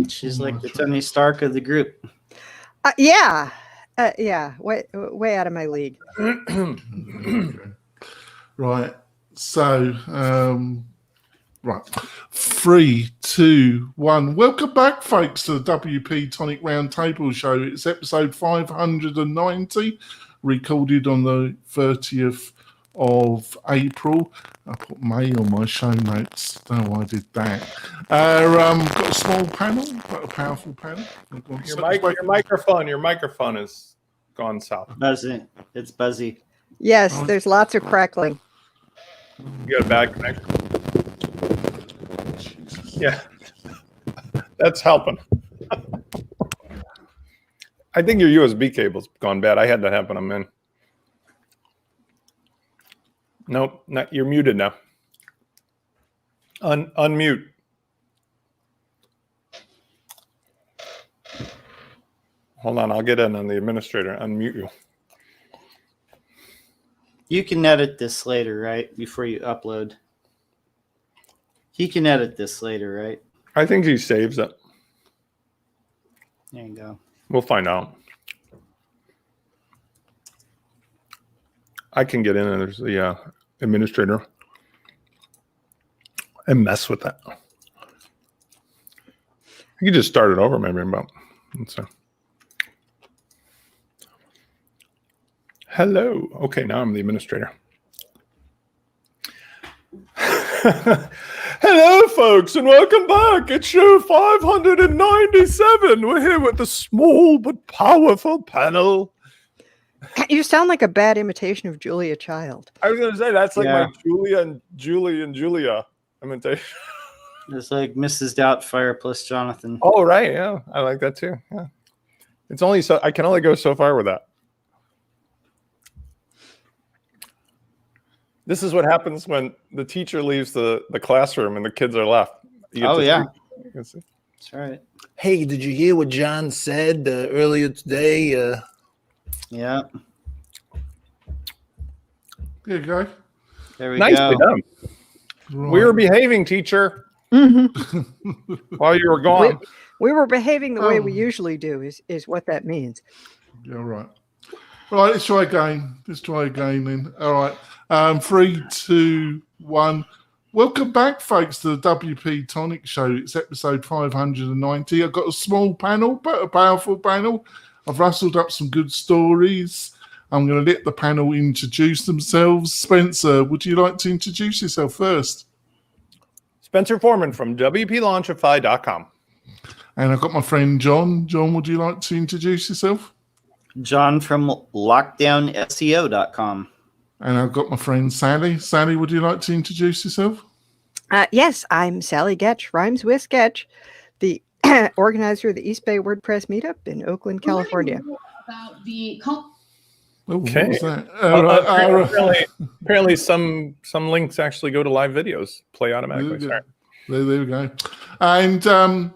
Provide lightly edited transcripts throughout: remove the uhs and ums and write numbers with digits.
She's like the Tony Stark of the group. Yeah. Way out of my league. Right. So, right. 3, 2, 1. Welcome back, folks, to the WP-Tonic Roundtable Show. It's episode 590, recorded on the 30th of April. I put May on my show notes. Don't know why I did that. Got a small panel, quite a powerful panel. Your microphone has gone south. Buzzy. It's buzzy. Yes, there's lots of crackling. You got a bad connection? Yeah. That's helping. I think your USB cable's gone bad. I had that happen. I'm in. Nope, you're muted now. Unmute. Hold on, I'll get in on the administrator. Unmute you. You can edit this later, right? Before you upload. He can edit this later, right? I think he saves it. There you go. We'll find out. I can get in and there's the administrator and mess with that. You can just start it over, maybe. Hello. Okay, now I'm the administrator. Hello, folks, and welcome back. It's show 597. We're here with the small but powerful panel. You sound like a bad imitation of Julia Child. I was going to say, that's like my Julia and Julia imitation. It's like Mrs. Doubtfire plus Jonathan. Oh, right. Yeah, I like that too. Yeah. It's only so I can only go so far with that. This is what happens when the teacher leaves the classroom and the kids are left. Oh, yeah. That's right. Hey, did you hear what John said earlier today? Yeah. There you go. There we Nicely go. done. Right. We were behaving, teacher, while you were gone. We were behaving the way we usually do is what that means. Yeah, right. Right, let's try again. Then. All right. 3, 2, 1. Welcome back, folks, to the WP-Tonic Show. It's episode 590. I've got a small panel, but a powerful panel. I've rustled up some good stories. I'm going to let the panel introduce themselves. Spencer, would you like to introduce yourself first? Spencer Foreman from WPLaunchify.com. And I've got my friend John. John, would you like to introduce yourself? John from LockdownSEO.com. And I've got my friend Sally. Sally, would you like to introduce yourself? Yes, I'm Sally Getch, rhymes with sketch, the organizer of the East Bay WordPress meetup in Oakland, California. About the okay. What was that? Apparently some links actually go to live videos, play automatically. Sorry. There we go. And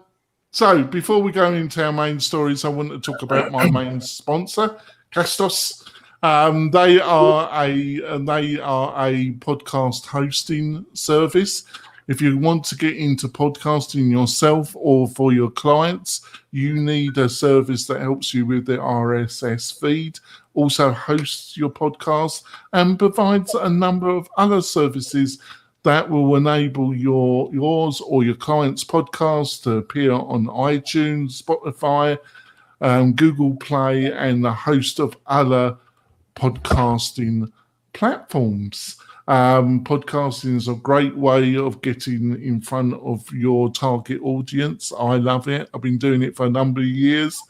so before we go into our main stories, I want to talk about my main sponsor, Castos. They are a podcast hosting service. If you want to get into podcasting yourself or for your clients, you need a service that helps you with the RSS feed, also hosts your podcast, and provides a number of other services that will enable yours or your client's podcast to appear on iTunes, Spotify, Google Play, and a host of other podcasting platforms. Podcasting is a great way of getting in front of your target audience. I love it. I've been doing it for a number of years.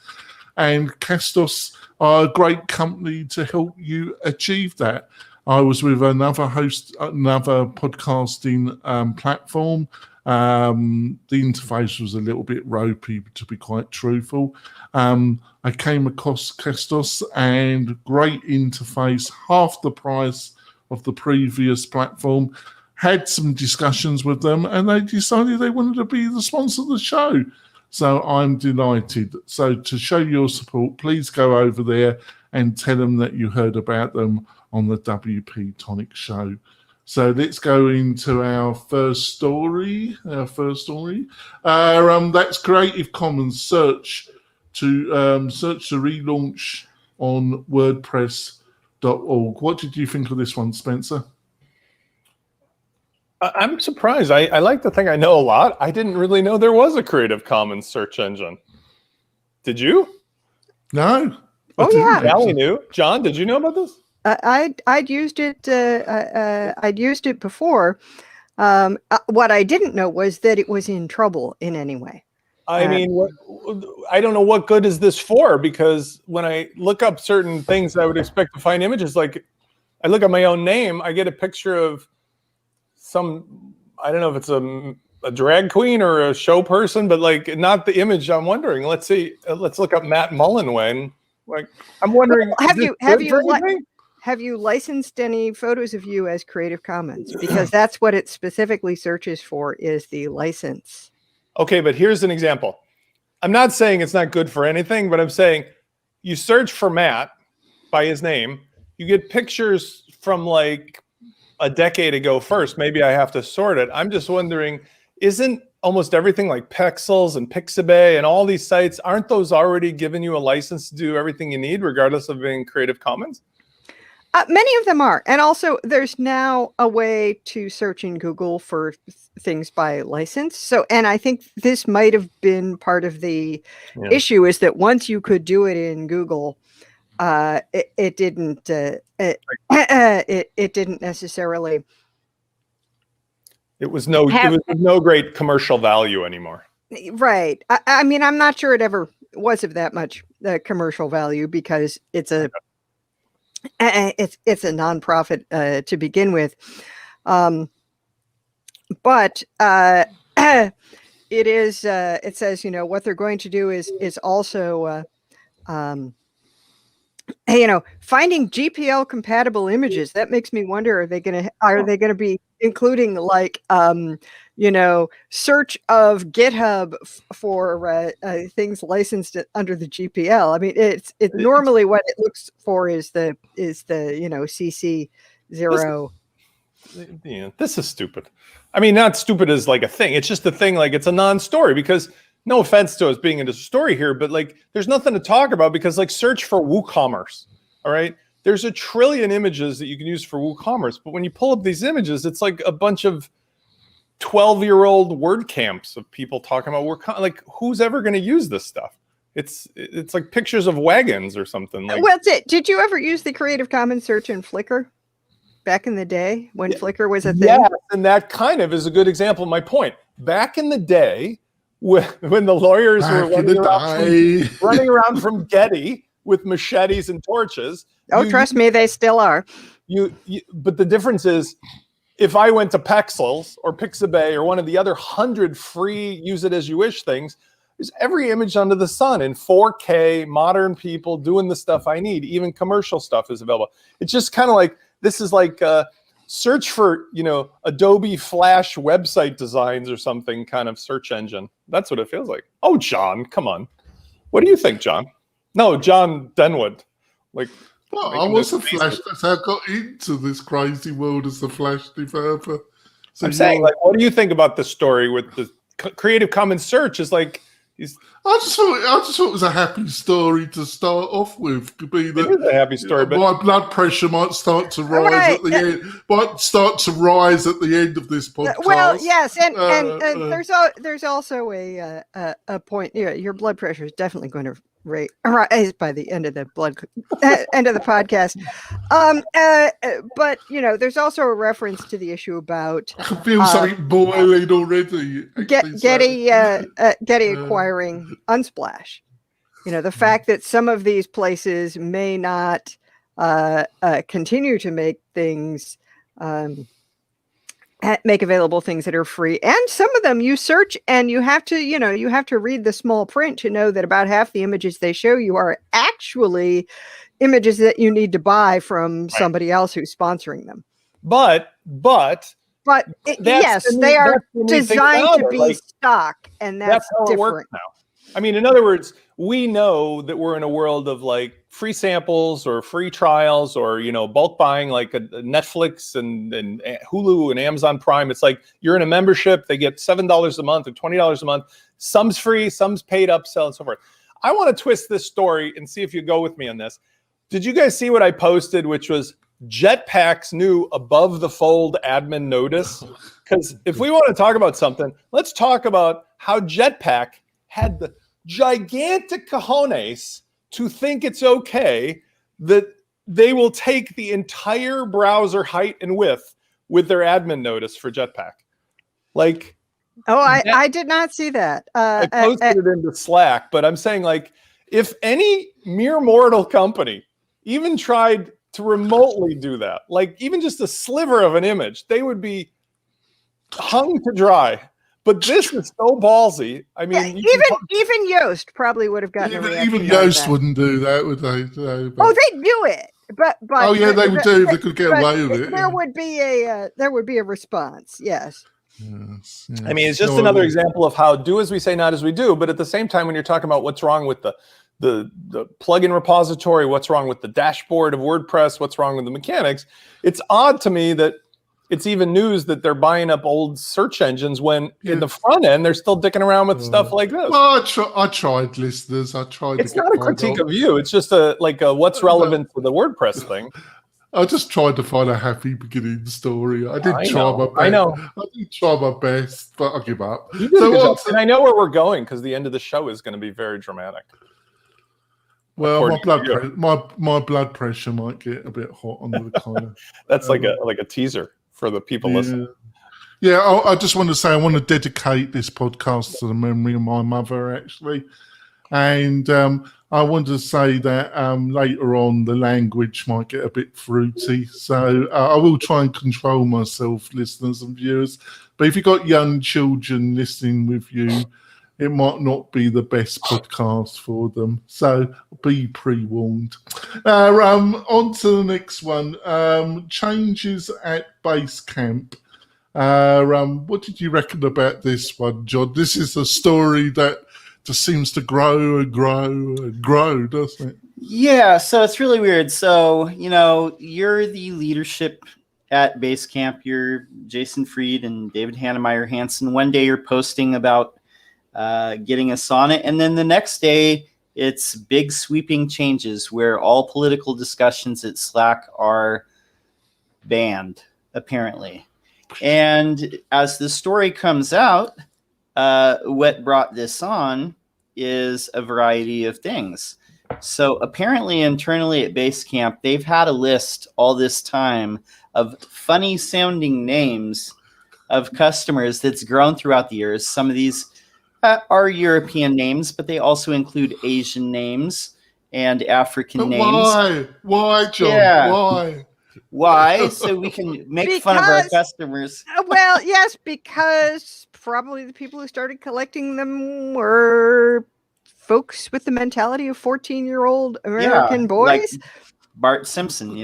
And Castos are a great company to help you achieve that. I was with another podcasting platform. The interface was a little bit ropey, to be quite truthful. I came across Castos and great interface, half the price of the previous platform. Had some discussions with them and they decided they wanted to be the sponsor of the show. So I'm delighted. So to show your support, please go over there and tell them that you heard about them on the WP Tonic Show. So let's go into our first story. That's Creative Commons search to relaunch on WordPress.org. What did you think of this one, Spencer? I'm surprised. I like to think I know a lot. I didn't really know there was a Creative Commons search engine. Did you? No. Oh, yeah. Allie knew. John, did you know about this? I'd used it. I'd used it before. What I didn't know was that it was in trouble in any way. I mean, I don't know what good is this for, because when I look up certain things I would expect to find images, like I look at my own name, I get a picture of some, I don't know if it's a drag queen or a show person, but like not the image I'm wondering. Let's see. Let's look up Matt Mullenweg. Like, I'm wondering, have you licensed any photos of you as Creative Commons? Because that's what it specifically searches for, is the license. Okay, but here's an example. I'm not saying it's not good for anything, but I'm saying you search for Matt by his name, you get pictures from like a decade ago first. Maybe I have to sort it. I'm just wondering, isn't almost everything like Pexels and Pixabay and all these sites, aren't those already giving you a license to do everything you need, regardless of being Creative Commons? Many of them are. And also there's now a way to search in Google for things by license. So, and I think this might have been part of the issue, is that once you could do it in Google, it didn't necessarily. It was no great commercial value anymore. Right. I mean, I'm not sure it ever was of that much commercial value, because it's a nonprofit to begin with, but it is. It says, what they're going to do is also, finding GPL compatible images. That makes me wonder: are they going to be including like search of GitHub for things licensed under the GPL? I mean, it's normally what it looks for is the CC 0. This is stupid. I mean, not stupid as like a thing. It's just a thing. Like, it's a non-story, because no offense to us being into story here, but like there's nothing to talk about, because like search for WooCommerce. All right. There's a trillion images that you can use for WooCommerce, but when you pull up these images, it's like a bunch of 12-year-old word camps of people talking about WooCommerce. Like, who's ever going to use this stuff? It's like pictures of wagons or something. Like, well, did you ever use the Creative Commons search in Flickr back in the day when Flickr was a thing? Yeah, and that kind of is a good example of my point. Back in the day, when the lawyers were running around from Getty with machetes and torches. Oh, trust me, they still are. But the difference is, if I went to Pexels or Pixabay or one of the other 100 free use it as you wish things, there's every image under the sun in 4K, modern people doing the stuff I need. Even commercial stuff is available. It's just kind of like, this is like search for, Adobe Flash website designs or something kind of search engine. That's what it feels like. Oh, John, come on. What do you think, John? No, John Denwood. Like, well, I was a Flash. That's how I got into this crazy world as a Flash developer. So I'm saying, like, what do you think about the story with the Creative Commons search? Is like, I just thought it was a happy story to start off with. Could be that it is a happy story, but my blood pressure might start to rise at the end. Might start to rise at the end of this podcast. Well, yes, and there's also a point. Yeah, your blood pressure is definitely going to rise by the end of the end of the podcast. But there's also a reference to the issue about I can feel something boiling already. Getty acquiring Unsplash. The fact that some of these places may not continue to make things make available things that are free, and some of them you search and you have to read the small print to know that about half the images they show you are actually images that you need to buy from somebody else who's sponsoring them. But yes, they are designed to be stock, and that's how different. it works now. I mean, in other words, we know that we're in a world of like free samples or free trials or, bulk buying like a Netflix and Hulu and Amazon Prime. It's like you're in a membership. They get $7 a month or $20 a month. Some's free, some's paid upsell and so forth. I want to twist this story and see if you go with me on this. Did you guys see what I posted, which was Jetpack's new above the fold admin notice? Because if we want to talk about something, let's talk about how Jetpack had the gigantic cojones to think it's okay that they will take the entire browser height and width with their admin notice for Jetpack. Like, I did not see that. I posted it into Slack, but I'm saying, like, if any mere mortal company even tried to remotely do that, like even just a sliver of an image, they would be hung to dry. But this is so ballsy. I mean, even Yoast probably would have gotten a reaction. Even Yoast wouldn't do that, would they? Oh, they'd do it. But they would do if they could get away with it. There would be a response. Yes. Yes. I mean, it's just another example of how do as we say, not as we do. But at the same time, when you're talking about what's wrong with the plugin repository, what's wrong with the dashboard of WordPress, what's wrong with the mechanics, it's odd to me that it's even news that they're buying up old search engines when in the front end they're still dicking around with stuff like this. Well, I tried, listeners. I tried. It's not a critique of you. It's just a what's relevant to the WordPress thing. I just tried to find a happy beginning story. I did try my best. I know. I did try my best, but I give up. You did a good job. And I know where we're going because the end of the show is going to be very dramatic. Well, my blood pressure might get a bit hot under the collar. That's like a teaser for the people listening. Yeah, I just want to say I want to dedicate this podcast to the memory of my mother, actually. And I want to say that later on the language might get a bit fruity. So I will try and control myself, listeners and viewers. But if you've got young children listening with you, it might not be the best podcast for them. So be pre-warned. On to the next one. Changes at Basecamp. What did you reckon about this one, John? This is a story that just seems to grow and grow and grow, doesn't it? Yeah, so it's really weird. So, you're the leadership at Basecamp. You're Jason Fried and David Hannemeyer Hansen. One day you're posting about getting us on it. And then the next day, it's big sweeping changes where all political discussions at Slack are banned, apparently. And as the story comes out, what brought this on is a variety of things. So apparently internally at Basecamp, they've had a list all this time of funny sounding names of customers that's grown throughout the years. Some of these are European names, but they also include Asian names and African names. Why, John? Yeah. Why? So we can make fun of our customers. Well, yes, because probably the people who started collecting them were folks with the mentality of 14-year-old American boys. Like Bart Simpson,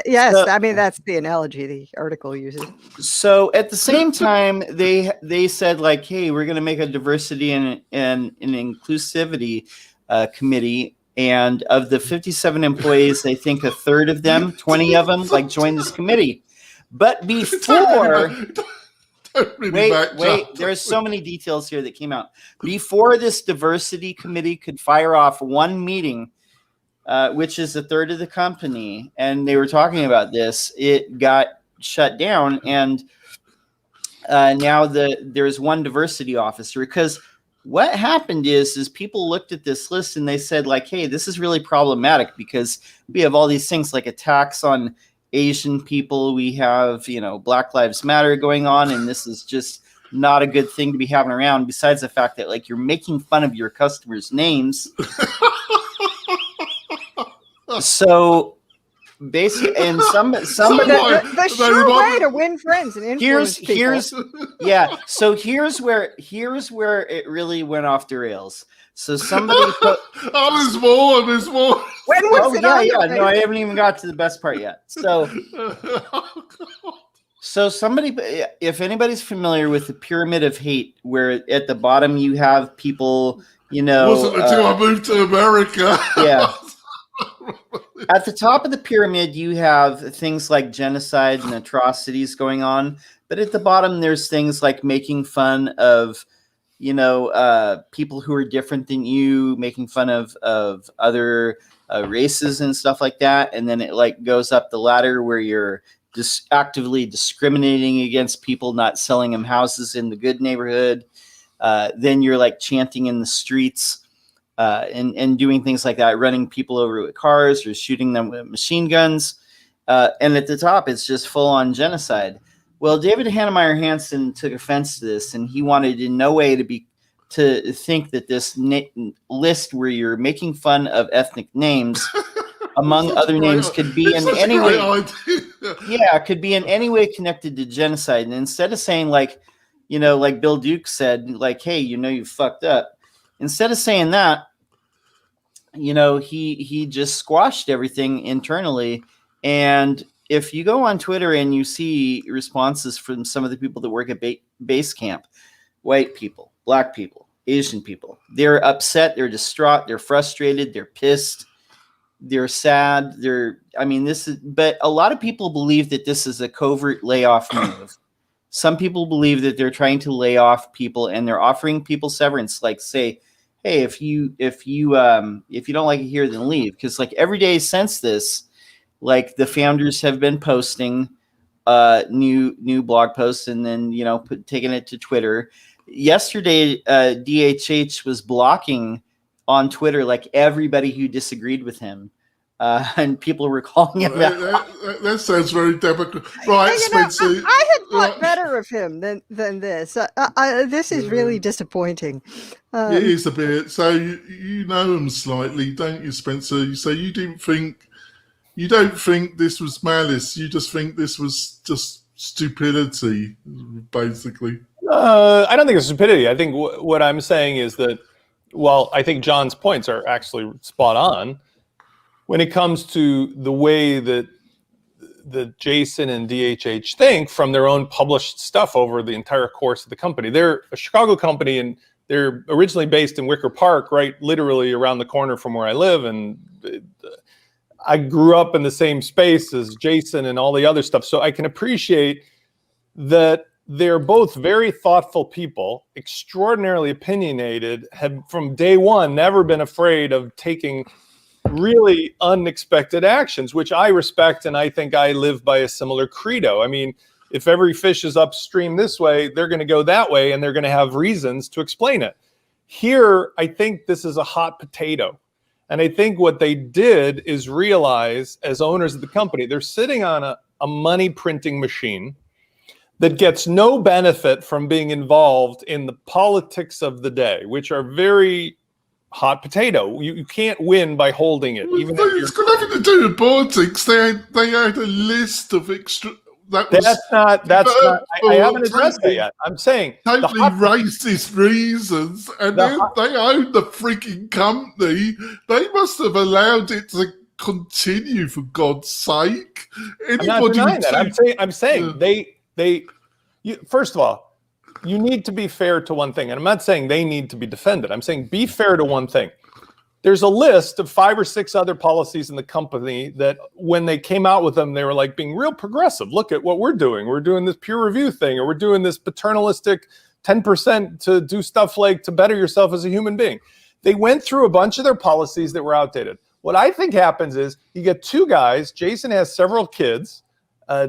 Yes, So, I mean, that's the analogy the article uses. So at the same time, they said, like, hey, we're going to make a diversity and an inclusivity committee. And of the 57 employees, I think a third of them, 20 of them, joined this committee. But before... Wait, there's so many details here that came out. Before this diversity committee could fire off one meeting, which is a third of the company, and they were talking about this, it got shut down. And now there's one diversity officer, because what happened is people looked at this list and they said, like, hey, this is really problematic because we have all these things like attacks on Asian people. We have, Black Lives Matter going on, and this is just not a good thing to be having around, besides the fact that, like, you're making fun of your customers' names. So basically, and somebody the sure way to win friends and influence people. So here's where it really went off the rails. So somebody put, there's more. When was it? No, I haven't even got to the best part yet. So So if anybody's familiar with the pyramid of hate, where at the bottom you have people, It wasn't until I moved to America. Yeah. At the top of the pyramid, you have things like genocide and atrocities going on. But at the bottom, there's things like making fun of, people who are different than you, making fun of other races and stuff like that. And then it like goes up the ladder where you're just actively discriminating against people, not selling them houses in the good neighborhood. Then you're like chanting in the streets and doing things like that, running people over with cars or shooting them with machine guns. And at the top, it's just full on genocide. Well, David Hannemeyer Hansen took offense to this, and he wanted in no way to think that this list where you're making fun of ethnic names, among other names, could be in any way. Yeah, could be in any way connected to genocide. And instead of saying like Bill Duke said, like, hey, you fucked up. Instead of saying that, he just squashed everything internally. And if you go on Twitter and you see responses from some of the people that work at base camp, white people, black people, Asian people, they're upset, they're distraught, they're frustrated, they're pissed, they're sad. But a lot of people believe that this is a covert layoff move. Some people believe that they're trying to lay off people and they're offering people severance, like say, hey, if you don't like it here, then leave. Because like every day since this, like the founders have been posting new blog posts and then taking it to Twitter. Yesterday, DHH was blocking on Twitter like everybody who disagreed with him. And people were calling him out. That sounds very democratic. Right, Spencer. I had thought better of him than this. This is really disappointing. It is a bit. So you know him slightly, don't you, Spencer? So you don't think this was malice. You just think this was just stupidity, basically. I don't think it's stupidity. I think what I'm saying is that, well, I think John's points are actually spot on. When it comes to the way that Jason and DHH think from their own published stuff over the entire course of the company. They're a Chicago company, and they're originally based in Wicker Park, right literally around the corner from where I live. And I grew up in the same space as Jason and all the other stuff. So I can appreciate that they're both very thoughtful people, extraordinarily opinionated, have from day one never been afraid of taking really unexpected actions, which I respect, and I think I live by a similar credo. I mean, if every fish is upstream this way, they're going to go that way, and they're going to have reasons to explain it. Here, I think this is a hot potato. And I think what they did is realize, as owners of the company, they're sitting on a money printing machine that gets no benefit from being involved in the politics of the day, which are very hot potato. You can't win by holding it. Even it's got nothing to do with politics. They had a list of extra. That's not. I haven't addressed that yet. I'm saying totally racist reasons, and they own the freaking company. They must have allowed it to continue, for God's sake. I'm not denying that. I'm saying they. First of all, you need to be fair to one thing. And I'm not saying they need to be defended. I'm saying be fair to one thing. There's a list of 5 or 6 other policies in the company that when they came out with them, they were like being real progressive. Look at what we're doing. We're doing this peer review thing, or we're doing this paternalistic 10% to do stuff like to better yourself as a human being. They went through a bunch of their policies that were outdated. What I think happens is you get 2 guys. Jason has several kids.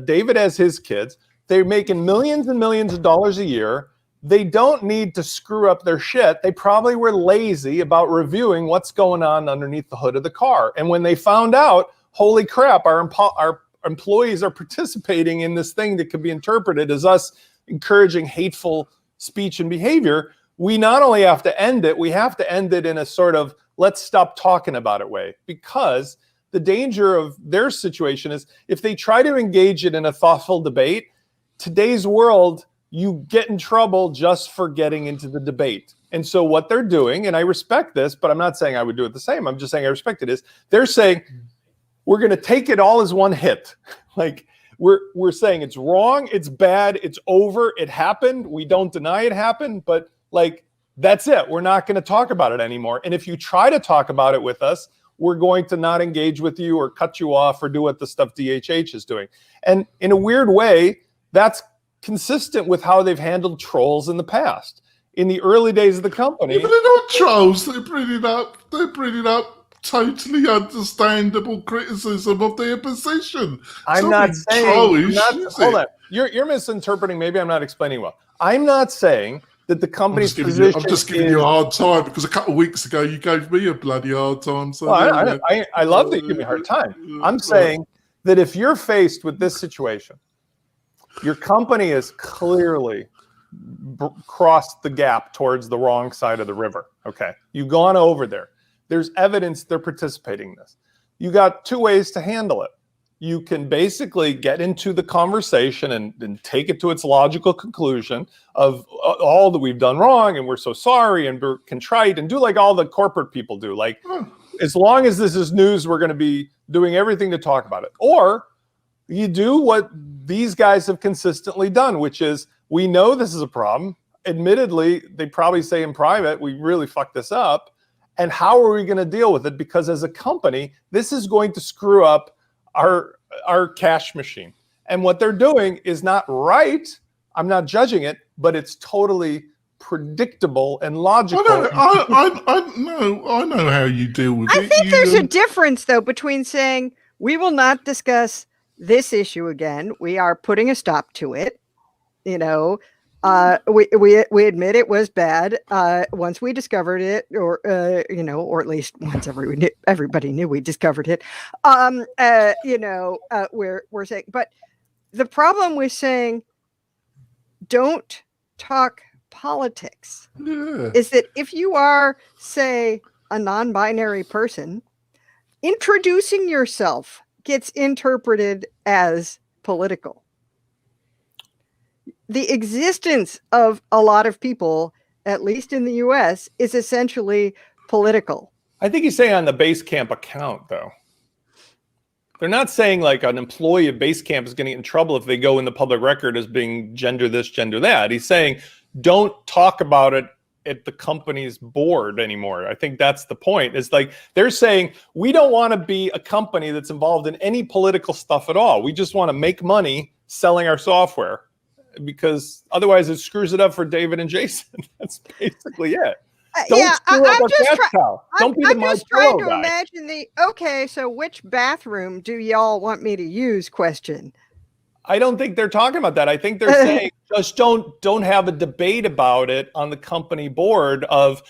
David has his kids. They're making millions and millions of dollars a year. They don't need to screw up their shit. They probably were lazy about reviewing what's going on underneath the hood of the car. And when they found out, holy crap, our employees are participating in this thing that could be interpreted as us encouraging hateful speech and behavior, we not only have to end it, we have to end it in a sort of let's stop talking about it way. Because the danger of their situation is if they try to engage it in a thoughtful debate, today's world, you get in trouble just for getting into the debate. And so what they're doing, and I respect this, but I'm not saying I would do it the same. I'm just saying I respect it, is they're saying, we're going to take it all as one hit. Like, we're saying it's wrong, it's bad, it's over, it happened. We don't deny it happened, but like that's it. We're not going to talk about it anymore. And if you try to talk about it with us, we're going to not engage with you or cut you off or do what the stuff DHH is doing. And in a weird way, that's consistent with how they've handled trolls in the past. In the early days of the company. Yeah, but they're not trolls. They're bringing up totally understandable criticism of their position. I'm not saying. Hold on. You're misinterpreting. Maybe I'm not explaining well. I'm not saying that the company's position. I'm just giving you a hard time because a couple of weeks ago you gave me a bloody hard time. So I love that you give me a hard time. I'm saying that if you're faced with this situation, your company is clearly crossed the gap towards the wrong side of the river. Okay. You've gone over there. There's evidence they're participating in this. You got two ways to handle it. You can basically get into the conversation and take it to its logical conclusion of all that we've done wrong and we're so sorry and we're contrite and do like all the corporate people do. Like, as long as this is news, we're going to be doing everything to talk about it. Or you do what these guys have consistently done, which is, we know this is a problem. Admittedly, they probably say in private, we really fucked this up. And how are we going to deal with it? Because as a company, this is going to screw up our cash machine. And what they're doing is not right. I'm not judging it, but it's totally predictable and logical. I know how you deal with it. I think there's a difference, though, between saying we will not discuss this issue again. We are putting a stop to it. You know, we admit it was bad once we discovered it, or or at least once everybody knew we discovered it. We're saying, but the problem with saying don't talk politics is that if you are, say, a non-binary person, introducing yourself gets interpreted as political. The existence of a lot of people, at least in the US, is essentially political. I think he's saying on the Basecamp account, though. They're not saying like an employee of Basecamp is going to get in trouble if they go in the public record as being gender this, gender that. He's saying don't talk about it at the company's board anymore. I think that's the point. It's like they're saying we don't want to be a company that's involved in any political stuff at all. We just want to make money selling our software, because otherwise it screws it up for David and Jason. That's basically it. I'm just trying to imagine so which bathroom do y'all want me to use question. I don't think they're talking about that. I think they're saying just don't have a debate about it on the company board of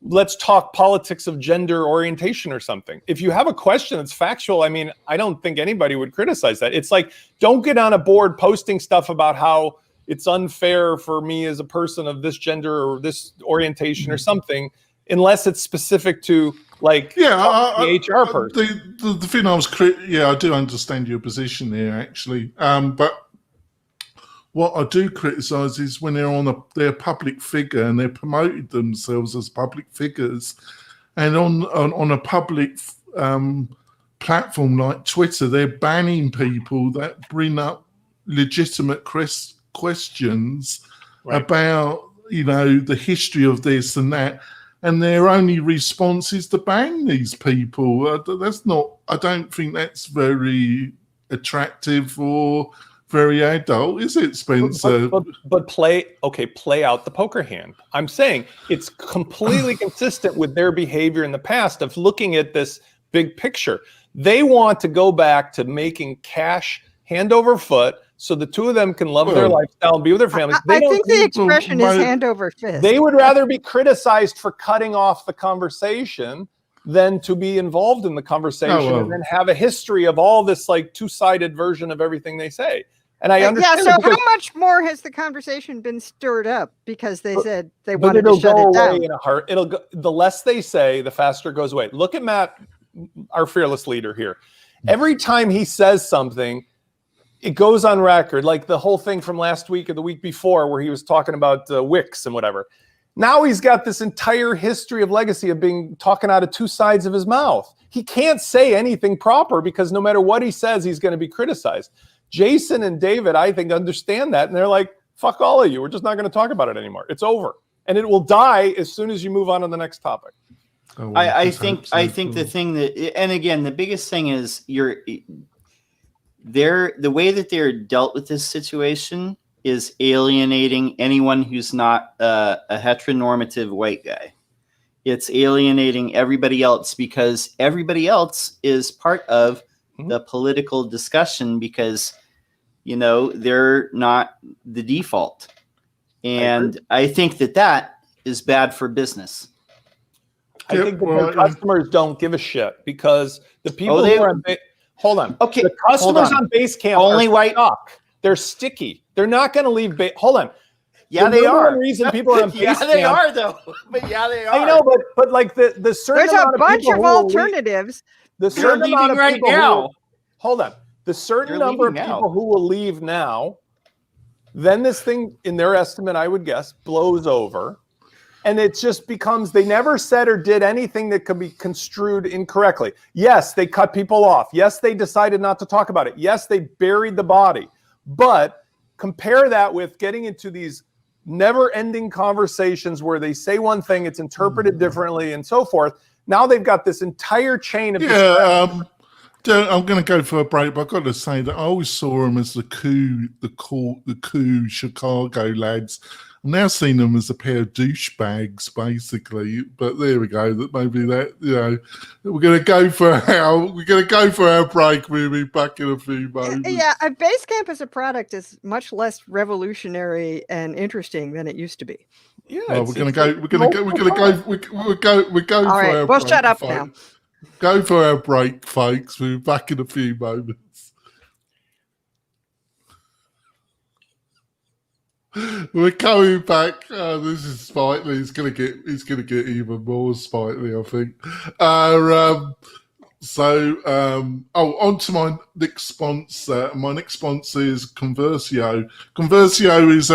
let's talk politics of gender orientation or something. If you have a question that's factual, I mean, I don't think anybody would criticize that. It's like, don't get on a board posting stuff about how it's unfair for me as a person of this gender or this orientation or something, unless it's specific to like the HR person. The thing I do understand your position there actually, but what I do criticise is when they're a public figure and they're promoted themselves as public figures, and on a public platform like Twitter, they're banning people that bring up legitimate questions about the history of this and that, and their only response is to ban these people. I don't think that's very attractive or very adult, is it, Spencer? But play out the poker hand. I'm saying it's completely consistent with their behavior in the past of looking at this big picture. They want to go back to making cash hand over foot so the two of them can love their lifestyle and be with their families. I think the expression is hand over fist. They would rather be criticized for cutting off the conversation than to be involved in the conversation and then have a history of all this like two-sided version of everying they say. And I understand. Yeah, so how much more has the conversation been stirred up because they said they wanted to shut it down? In a heart. The less they say, the faster it goes away. Look at Matt, our fearless leader here. Every time he says something, it goes on record, like the whole thing from last week or the week before where he was talking about Wix and whatever. Now he's got this entire history of legacy of being talking out of two sides of his mouth. He can't say anything proper because no matter what he says, he's going to be criticized. Jason and David, I think, understand that, and they're like, "Fuck all of you. We're just not going to talk about it anymore. It's over, and it will die as soon as you move on to the next topic." Oh, well, I think the thing that, and again, the biggest thing is the way that they're dealt with this situation is alienating anyone who's not a heteronormative white guy. It's alienating everybody else because everybody else is part of the political discussion because, they're not the default. And I think that is bad for business. I think the customers don't give a shit because the people who are hold on. Okay, the customers on Basecamp only are white. stuck. They're sticky. They're not going to leave. Hold on. Yeah, they are. Reason people are on yeah, Basecamp, they are though. But yeah, they are. I know, but like the certain There's a bunch people of who will alternatives. the certain leaving amount of right people now. Hold on. The certain They're number of leaving people now. who will leave now, then this thing, in their estimate, I would guess, blows over. And it just becomes, they never said or did anything that could be construed incorrectly. Yes, they cut people off. Yes, they decided not to talk about it. Yes, they buried the body. But compare that with getting into these never-ending conversations where they say one thing, it's interpreted differently, and so forth. Now they've got this entire chain of... I'm going to go for a break, but I've got to say that I always saw them as the cool Chicago lads. I'm now seeing them as a pair of douchebags, basically. But there we go. That maybe that we're going to go for our break. We'll be back in a few moments. Yeah, Basecamp as a product is much less revolutionary and interesting than it used to be. Yeah, we're going to go. We're going. All for right, our we'll break, shut up folks. now. Go for our break, folks. We'll be back in a few moments. We're coming back. This is Spitely. It's gonna get even more Spitely, I think. On to my next sponsor. My next sponsor is Conversio. Conversio is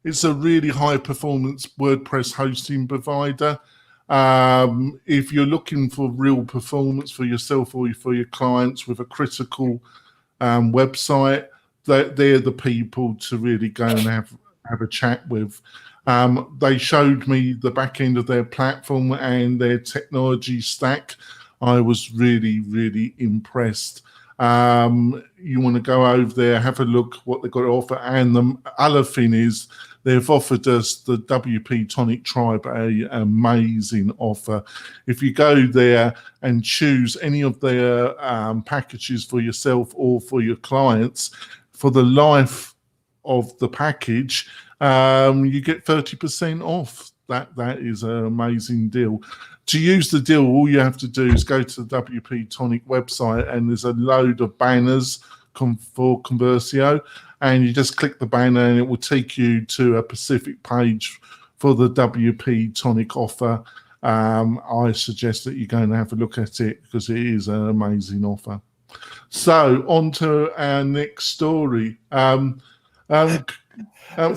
it's a really high performance WordPress hosting provider. If you're looking for real performance for yourself or for your clients with a critical website, they're the people to really go and have a chat with. They showed me the back end of their platform and their technology stack. I was really, really impressed. You want to go over there, have a look what they've got to offer. And the other thing is they've offered us, the WP-Tonic Tribe, an amazing offer. If you go there and choose any of their packages for yourself or for your clients, for the life of the package, you get 30% off. That is an amazing deal. To use the deal, all you have to do is go to the WP-Tonic website, and there's a load of banners for Conversio, and you just click the banner and it will take you to a specific page for the WP-Tonic offer. I suggest that you're going to have a look at it because it is an amazing offer. So on to our next story. It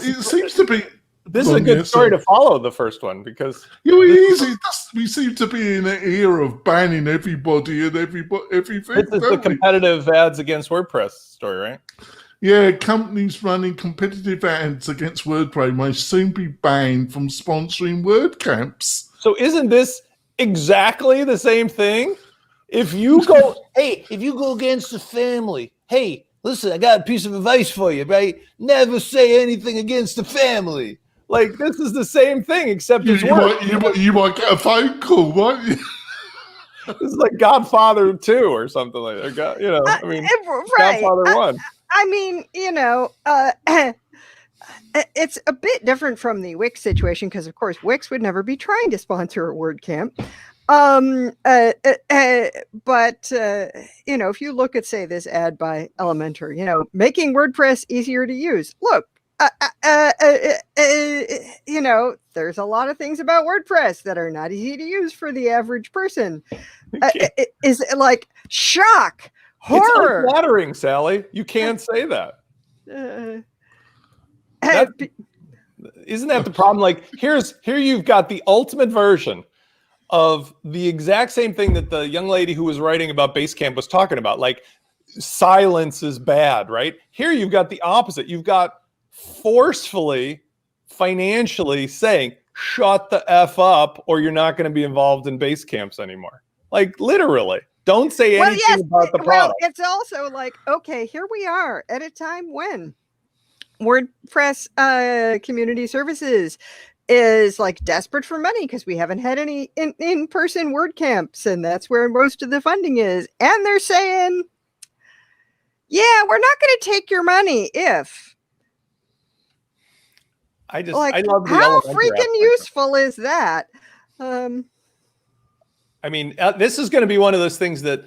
seems to be... This is a good story to follow, the first one, because... We seem to be in an era of banning everybody and everything. This is the competitive ads against WordPress story, right? Yeah, companies running competitive ads against WordPress may soon be banned from sponsoring WordCamps. So isn't this exactly the same thing? If you go against the family, hey, listen, I got a piece of advice for you, right? Never say anything against the family. Like, this is the same thing, except it's worse. You might get a phone call, won't you? This is like Godfather 2 or something like that. Godfather 1. I mean, it's a bit different from the Wix situation because, of course, Wix would never be trying to sponsor a WordCamp. But if you look at, say, this ad by Elementor, making WordPress easier to use. Look, there's a lot of things about WordPress that are not easy to use for the average person. Is it like shock, horror? It's unflattering, Sally. You can't say that. Isn't that the problem? Like, here you've got the ultimate version of the exact same thing that the young lady who was writing about Basecamp was talking about. Like, silence is bad, right? Here you've got the opposite. You've got forcefully, financially saying, shut the F up or you're not going to be involved in base camps anymore. Like literally. Don't say anything about the product. Well, it's also like, okay, here we are at a time when WordPress community services is like desperate for money because we haven't had any in-person WordCamps, and that's where most of the funding is. And they're saying, yeah, we're not going to take your money if. I love the how Elementor freaking useful is that? I mean, this is going to be one of those things that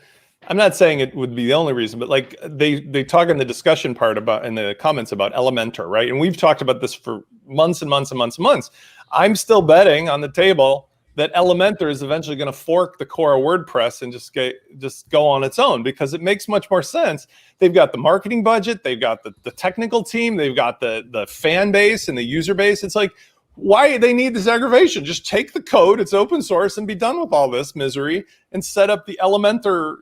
I'm not saying it would be the only reason, but like they talk in the discussion part about in the comments about Elementor, right? And we've talked about this for months and months and months and months. I'm still betting on the table that Elementor is eventually going to fork the core of WordPress and just go on its own, because it makes much more sense. They've got the marketing budget, they've got the technical team, they've got the fan base and the user base. It's like, why they need this aggravation? Just take the code, it's open source, and be done with all this misery and set up the Elementor,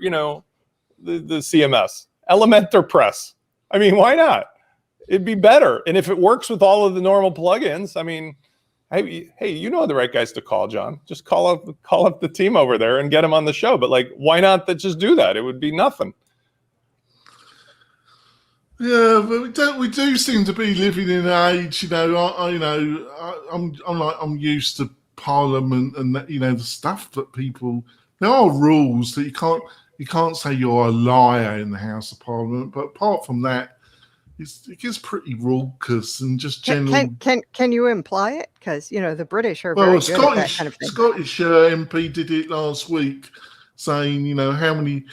the CMS, Elementor Press. I mean, why not? It'd be better. And if it works with all of the normal plugins, I mean, hey, you know the right guys to call, John. Just call up the team over there and get them on the show. But like, why not just do that? It would be nothing. Yeah, but we do seem to be living in an age, I'm used to Parliament and the stuff that people. There are rules that you can't say you're a liar in the House of Parliament, but apart from that, it gets pretty raucous and just general. Can you imply it? Because the British are very good at that kind of thing. Scottish MP did it last week, saying, how many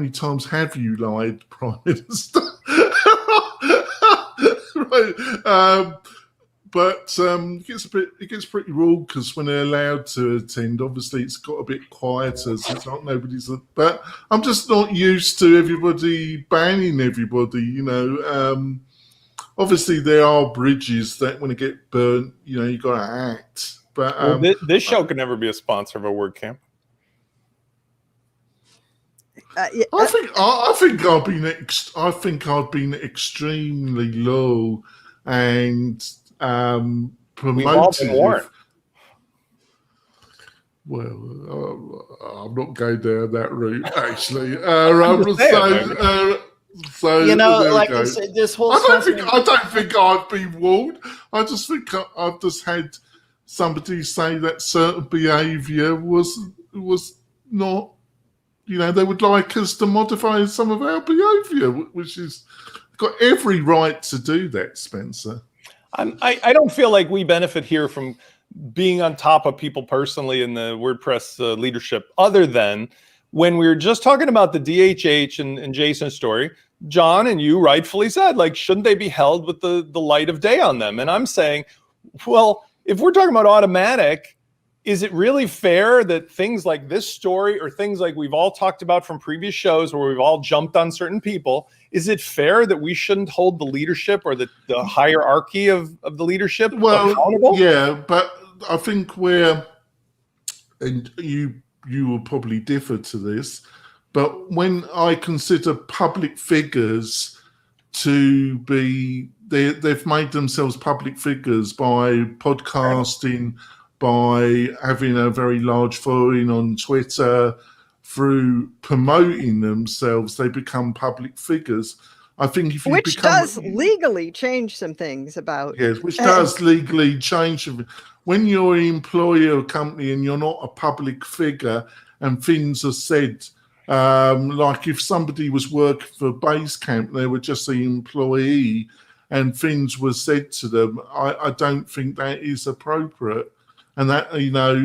times have you lied, Prime Minister? Right. But it gets pretty raucous when they're allowed to attend. Obviously, it's got a bit quieter, so it's not nobody's. But I'm just not used to everybody banning everybody. Obviously there are bridges that when it get burnt, you got to act. But this show could never be a sponsor of a WordCamp. I think I've been extremely low and promotive. Well, I'm not going down that route actually. Like I said, this whole. I don't think I've been warned. I just think I've just had somebody say that certain behaviour was not. They would like us to modify some of our behaviour, which is got every right to do that, Spencer. I don't feel like we benefit here from being on top of people personally in the WordPress leadership, other than when we were just talking about the DHH and Jason's story. John and you rightfully said, like, shouldn't they be held with the light of day on them? And I'm saying, well, if we're talking about automatic, is it really fair that things like this story or things like we've all talked about from previous shows where we've all jumped on certain people, is it fair that we shouldn't hold the leadership or the hierarchy of the leadership accountable? Yeah, but I think and you will probably differ to this, but when I consider public figures to be, they've made themselves public figures by podcasting, by having a very large following on Twitter, through promoting themselves, they become public figures. I think if you does legally change some things about. Yes, which does legally change. When you're an employee of a company and you're not a public figure, and things are said, like if somebody was working for Basecamp, they were just an employee, and things were said to them, I don't think that is appropriate. And that,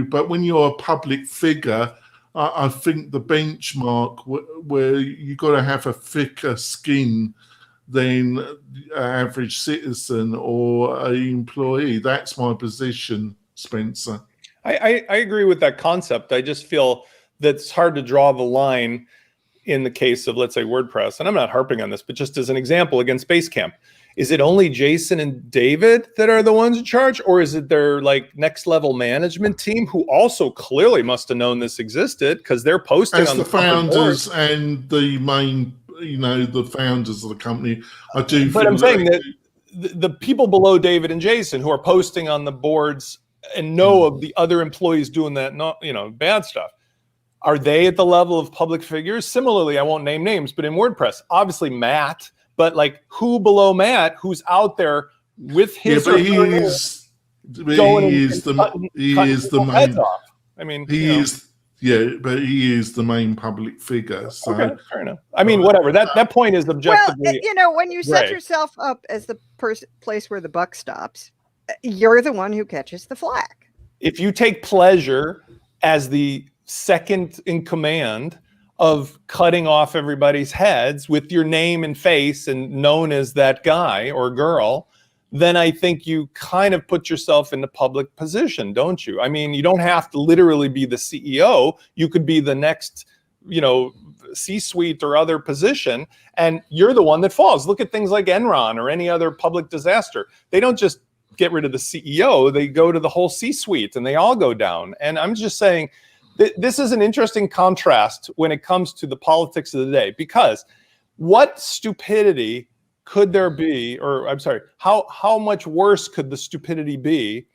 but when you're a public figure, I think the benchmark where you got to have a thicker skin than an average citizen or an employee. That's my position, Spencer. I agree with that concept. I just feel that it's hard to draw the line in the case of, let's say, WordPress. And I'm not harping on this, but just as an example against Basecamp. Is it only Jason and David that are the ones in charge, or is it their next level management team who also clearly must have known this existed because they're posting as on the founders and the main the founders of the company. I do. But I'm saying that the people below David and Jason who are posting on the boards and know of the other employees doing that, bad stuff, are they at the level of public figures? Similarly, I won't name names, but in WordPress, obviously Matt, but like who below Matt, who's out there with his but he is the main. I mean, but he is the main public figure. So okay, fair enough. I mean, whatever. That point is objectively. Well, when you set yourself up as the place where the buck stops, you're the one who catches the flack. If you take pleasure as the second in command of cutting off everybody's heads with your name and face and known as that guy or girl, then I think you kind of put yourself in the public position, don't you? I mean, you don't have to literally be the CEO. You could be the next, C-suite or other position, and you're the one that falls. Look at things like Enron or any other public disaster. They don't just get rid of the CEO. They go to the whole C-suite and they all go down. And I'm just saying this is an interesting contrast when it comes to the politics of the day, because what stupidity could there be, or I'm sorry, how much worse could the stupidity be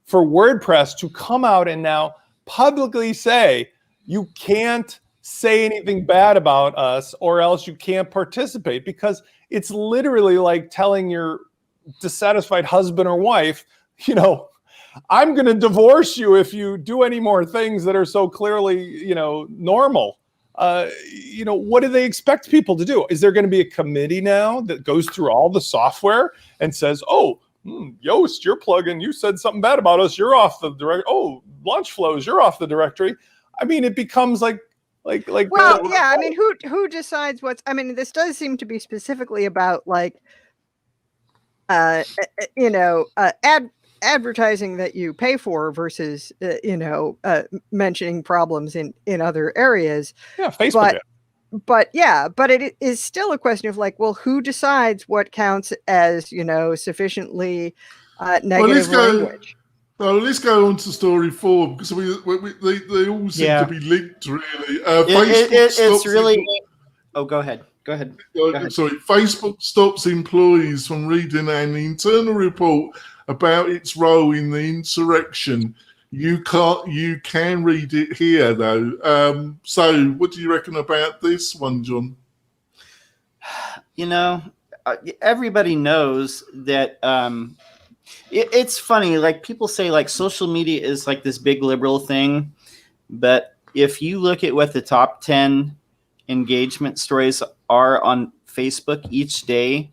for WordPress to come out and now publicly say, you can't say anything bad about us or else you can't participate? Because it's literally like telling your dissatisfied husband or wife, I'm going to divorce you if you do any more things that are so clearly, normal. What do they expect people to do? Is there going to be a committee now that goes through all the software and says, Yoast, your plugin, you said something bad about us, you're off the directory. Oh, launch flows, you're off the directory. I mean, it becomes like. Well, yeah. I mean, who decides what's? I mean, this does seem to be specifically about advertising that you pay for versus mentioning problems in other areas. Yeah, Facebook. But it is still a question of who decides what counts as sufficiently negative language. Well, let's go on to story 4, because they all seem to be linked, really. It's really. Oh, go ahead. Go ahead. Sorry, Facebook stops employees from reading an internal report about its role in the insurrection. You can read it here, though. So what do you reckon about this one, John? Everybody knows that it's funny. People say social media is this big liberal thing, but if you look at what the top 10 engagement stories are on Facebook each day,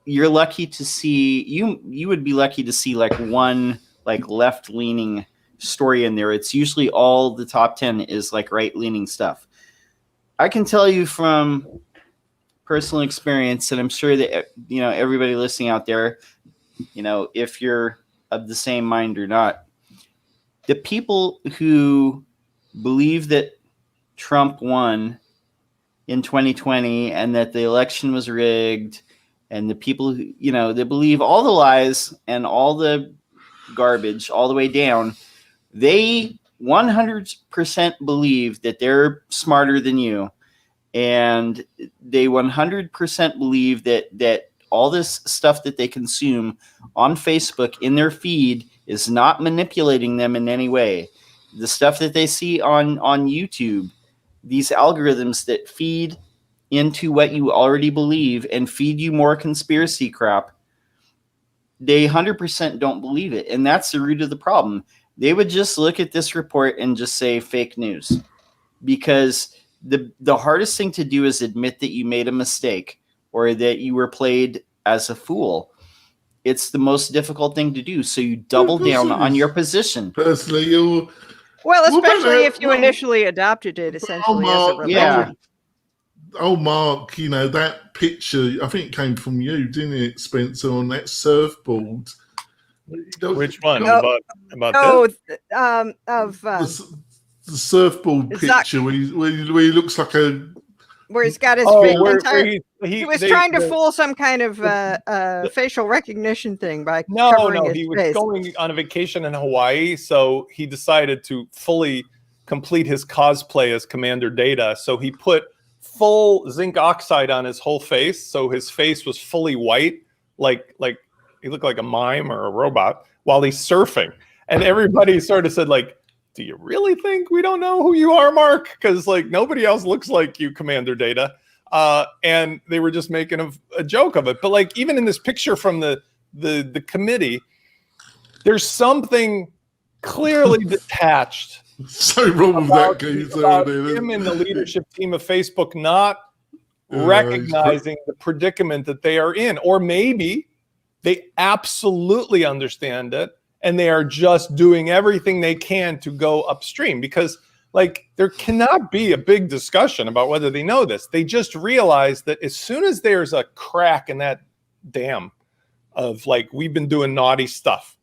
you're lucky to see you would be lucky to see one left-leaning story in there. It's usually all the top 10 is right-leaning stuff. I can tell you from personal experience, and I'm sure that everybody listening out there, if you're of the same mind or not, the people who believe that Trump won in 2020 and that the election was rigged, and the people who, they believe all the lies and all the garbage all the way down, they 100% believe that they're smarter than you. And they 100% believe that all this stuff that they consume on Facebook in their feed is not manipulating them in any way. The stuff that they see on YouTube, these algorithms that feed into what you already believe and feed you more conspiracy crap, they 100% don't believe it. And that's the root of the problem. They would just look at this report and just say fake news, because the hardest thing to do is admit that you made a mistake or that you were played as a fool. It's the most difficult thing to do. So you double down on your position. Personally, especially if you initially adopted it essentially as a religion. Yeah. Oh, Mark, that picture, I think it came from you, didn't it, Spencer, on that surfboard? Which one? The surfboard picture where he looks like where he's got his he was trying to fool some kind of facial recognition thing by covering his he was face. Going on a vacation in Hawaii, so he decided to fully complete his cosplay as Commander Data. So he put full zinc oxide on his whole face, so his face was fully white, like he looked like a mime or a robot while he's surfing. And everybody sort of said, like, do you really think we don't know who you are, Mark? Because like nobody else looks like you, Commander Data. And they were just making a joke of it. But like even in this picture from the committee, there's something clearly detached. So wrong with that geezer. About him and the leadership team of Facebook not recognizing the predicament that they are in. Or maybe they absolutely understand it and they are just doing everything they can to go upstream. Because like there cannot be a big discussion about whether they know this. They just realize that as soon as there's a crack in that dam of like, we've been doing naughty stuff,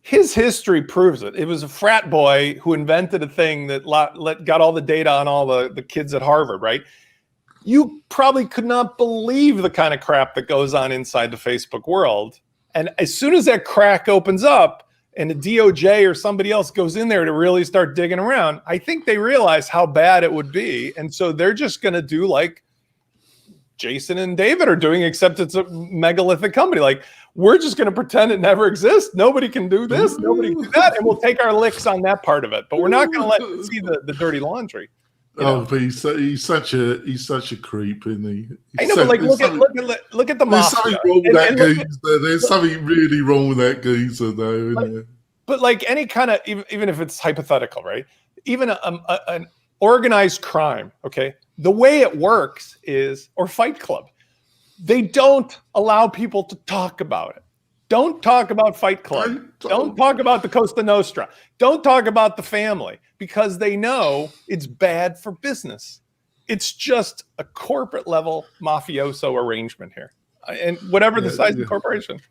his history proves it. It was a frat boy who invented a thing that got all the data on all the kids at Harvard, right? You probably could not believe the kind of crap that goes on inside the Facebook world. And as soon as that crack opens up and the DOJ or somebody else goes in there to really start digging around, I think they realize how bad it would be. And so they're just going to do like Jason and David are doing, except it's a megalithic company. Like, we're just going to pretend it never exists. Nobody can do this. Nobody can do that. And we'll take our licks on that part of it. But we're not going to let them see the dirty laundry. But he's such a creep, isn't he? I know, but like look at the mafia. There's something really wrong with that geezer, though, isn't there? But like any kind of, even if it's hypothetical, right? Even an organized crime, okay? The way it works is, or Fight Club, they don't allow people to talk about it. Don't talk about Fight Club. Don't talk about the Costa Nostra. Don't talk about the family, because they know it's bad for business. It's just a corporate level mafioso arrangement here. And whatever the size of the corporation.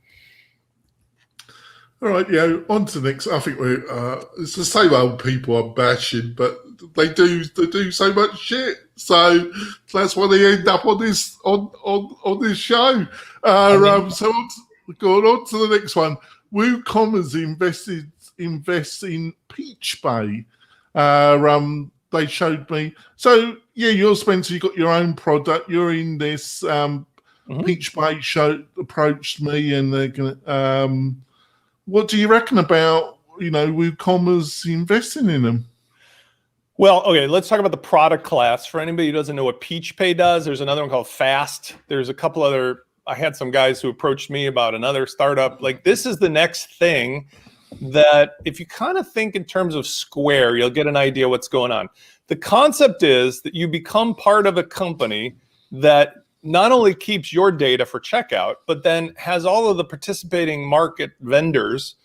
All right, on to the next. I think it's the same old people I'm bashing, but they do so much shit. So that's why they end up on this this show. So going on to the next one. WooCommerce invests in Peach Bay. They showed me. So you're Spencer. You got your own product. You're in this. Peach Bay show approached me, and they're gonna. What do you reckon about WooCommerce investing in them? Well, okay, let's talk about the product class. For anybody who doesn't know what PeachPay does, there's another one called Fast. There's a couple other. I had some guys who approached me about another startup. Like, this is the next thing that if you kind of think in terms of Square, you'll get an idea what's going on. The concept is that you become part of a company that not only keeps your data for checkout, but then has all of the participating market vendors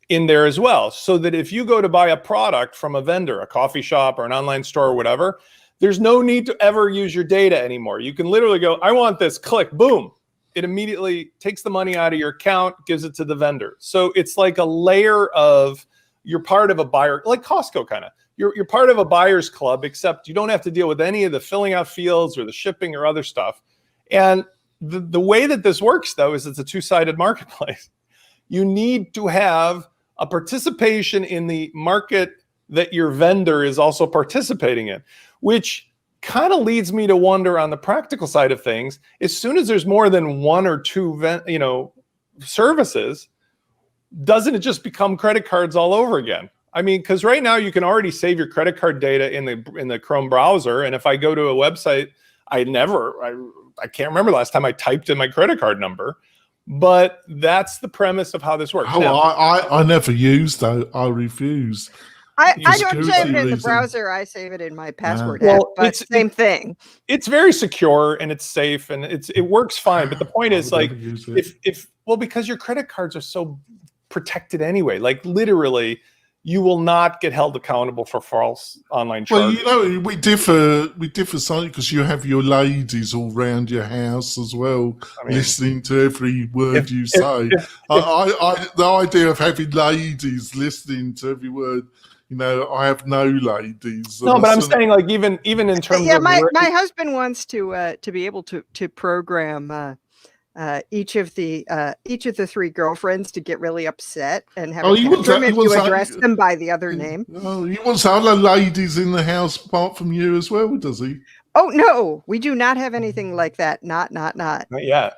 in there as well. So that if you go to buy a product from a vendor, a coffee shop or an online store or whatever, there's no need to ever use your data anymore. You can literally go, I want this, click, boom. It immediately takes the money out of your account, gives it to the vendor. So it's like a layer of, you're part of a buyer, like Costco kind of. You're part of a buyer's club, except you don't have to deal with any of the filling out fields or the shipping or other stuff. And the way that this works, though, is it's a two-sided marketplace. You need to have a participation in the market that your vendor is also participating in, which kind of leads me to wonder on the practical side of things, as soon as there's more than one or two services, doesn't it just become credit cards all over again? I mean, because right now you can already save your credit card data in the Chrome browser. And if I go to a website, I can't remember the last time I typed in my credit card number, but that's the premise of how this works. Oh, now, I never use that. I refuse. I don't save it in the browser. I save it in my password app, but it's same thing. It's very secure and it's safe and it works fine. But the point is, like, because your credit cards are so protected anyway, like literally, you will not get held accountable for false online charges. Well, we differ slightly because you have your ladies all around your house as well, listening to every word you say. The idea of having ladies listening to every word, I have no ladies. No, but I'm saying, like, even in terms of my husband wants to be able to program each of the three girlfriends to get really upset and have Oh, a he wants tantrum that- he if wants you that- address them by the other name. Oh, he wants other ladies in the house apart from you as well, does he? Oh no, we do not have anything like that. Not. Not yet.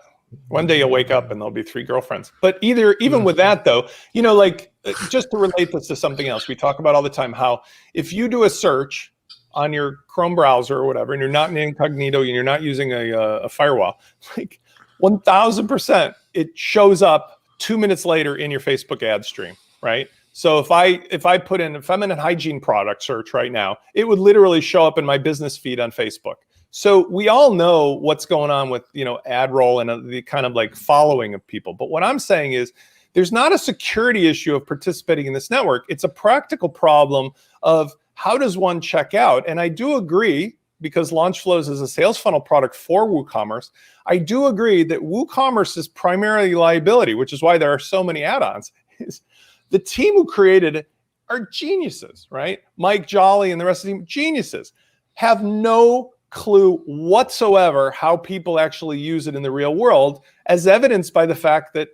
One day you'll wake up and there'll be three girlfriends. But even with that though, like just to relate this to something else, we talk about all the time how if you do a search on your Chrome browser or whatever, and you're not in incognito and you're not using a firewall, like 1000%, it shows up 2 minutes later in your Facebook ad stream, right? So if I put in a feminine hygiene product search right now, it would literally show up in my business feed on Facebook. So we all know what's going on with, ad roll and the kind of like following of people. But what I'm saying is there's not a security issue of participating in this network. It's a practical problem of how does one check out? And I do agree, because LaunchFlows is a sales funnel product for WooCommerce, I do agree that WooCommerce is primarily liability, which is why there are so many add-ons. The team who created it are geniuses, right? Mike Jolly and the rest of the team, geniuses, have no clue whatsoever how people actually use it in the real world, as evidenced by the fact that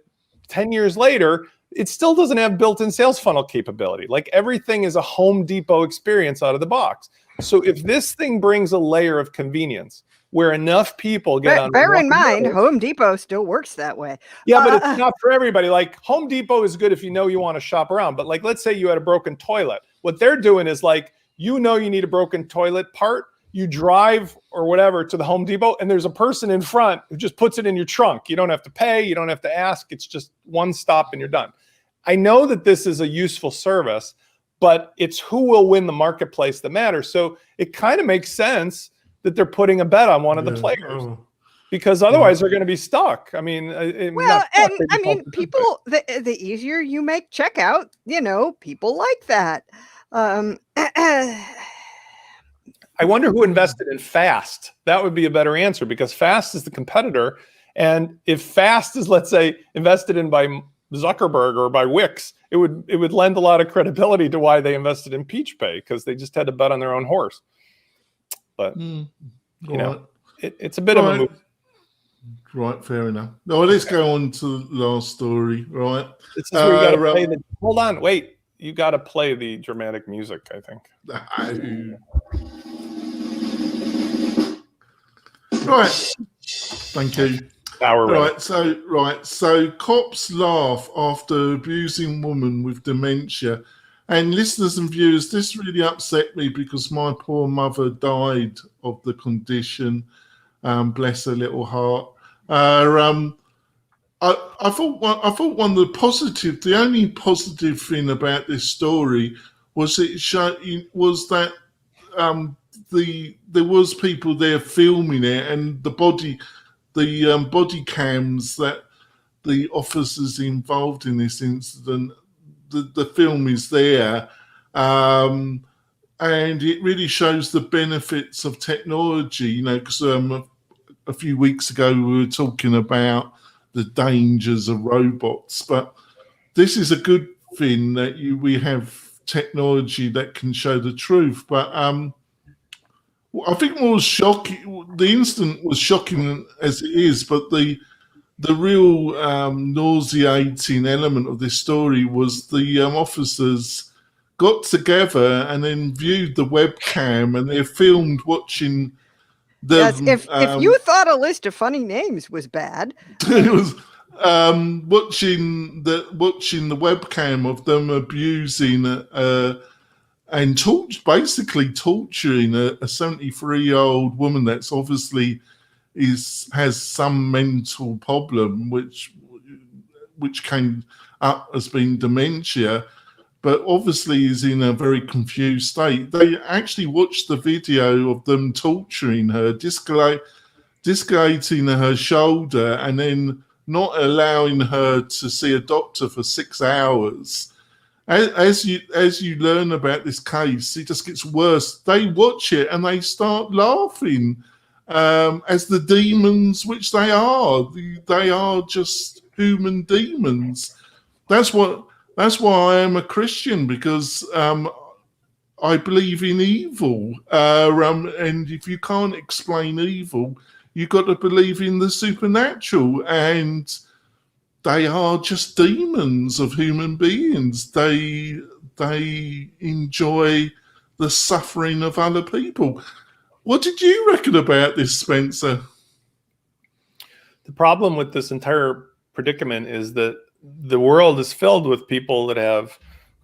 10 years later, it still doesn't have built-in sales funnel capability. Like everything is a Home Depot experience out of the box. So if this thing brings a layer of convenience where enough people get on. Bear in mind, Home Depot still works that way. Yeah, but it's not for everybody. Like Home Depot is good if you know you want to shop around. But like, let's say you had a broken toilet. What they're doing is like, you need a broken toilet part. You drive or whatever to the Home Depot, and there's a person in front who just puts it in your trunk. You don't have to pay. You don't have to ask. It's just one stop and you're done. I know that this is a useful service, but it's who will win the marketplace that matters. So it kind of makes sense that they're putting a bet on one of the players, because otherwise they're going to be stuck. I mean, people, the easier you make checkout, people like that. I wonder who invested in Fast. That would be a better answer, because Fast is the competitor. And if Fast is, let's say, invested in by Zuckerberg or by Wix, it would lend a lot of credibility to why they invested in PeachPay, because they just had to bet on their own horse. But it's a bit of a move. Right, fair enough. No, let's go on to the last story. Right, this is where you got to play the. Hold on, wait. You got to play the dramatic music, I think. Right. Thank you. So cops laugh after abusing woman with dementia. And listeners and viewers, this really upset me because my poor mother died of the condition. Bless her little heart. I thought one of the only positive thing about this story was that there was people there filming it, and the body cams that the officers involved in this incident, the film is there, and it really shows the benefits of technology. Because a few weeks ago we were talking about the dangers of robots, but this is a good thing that we have technology that can show the truth. But I think what was shocking, the incident was shocking as it is, but the real nauseating element of this story was the officers got together and then viewed the webcam, and they're filmed watching them. Yes, if you thought a list of funny names was bad, it was watching the webcam of them abusing and basically torturing a 73-year-old woman that's obviously has some mental problem, which came up as being dementia, but obviously is in a very confused state. They actually watched the video of them torturing her, dislocating her shoulder, and then not allowing her to see a doctor for 6 hours. As you learn about this case, it just gets worse. They watch it and they start laughing as the demons, which they are. They are just human demons. That's why I am a Christian, because I believe in evil. And if you can't explain evil, you got to believe in the supernatural, and they are just demons of human beings. They enjoy the suffering of other people. What did you reckon about this, Spencer? The problem with this entire predicament is that the world is filled with people that have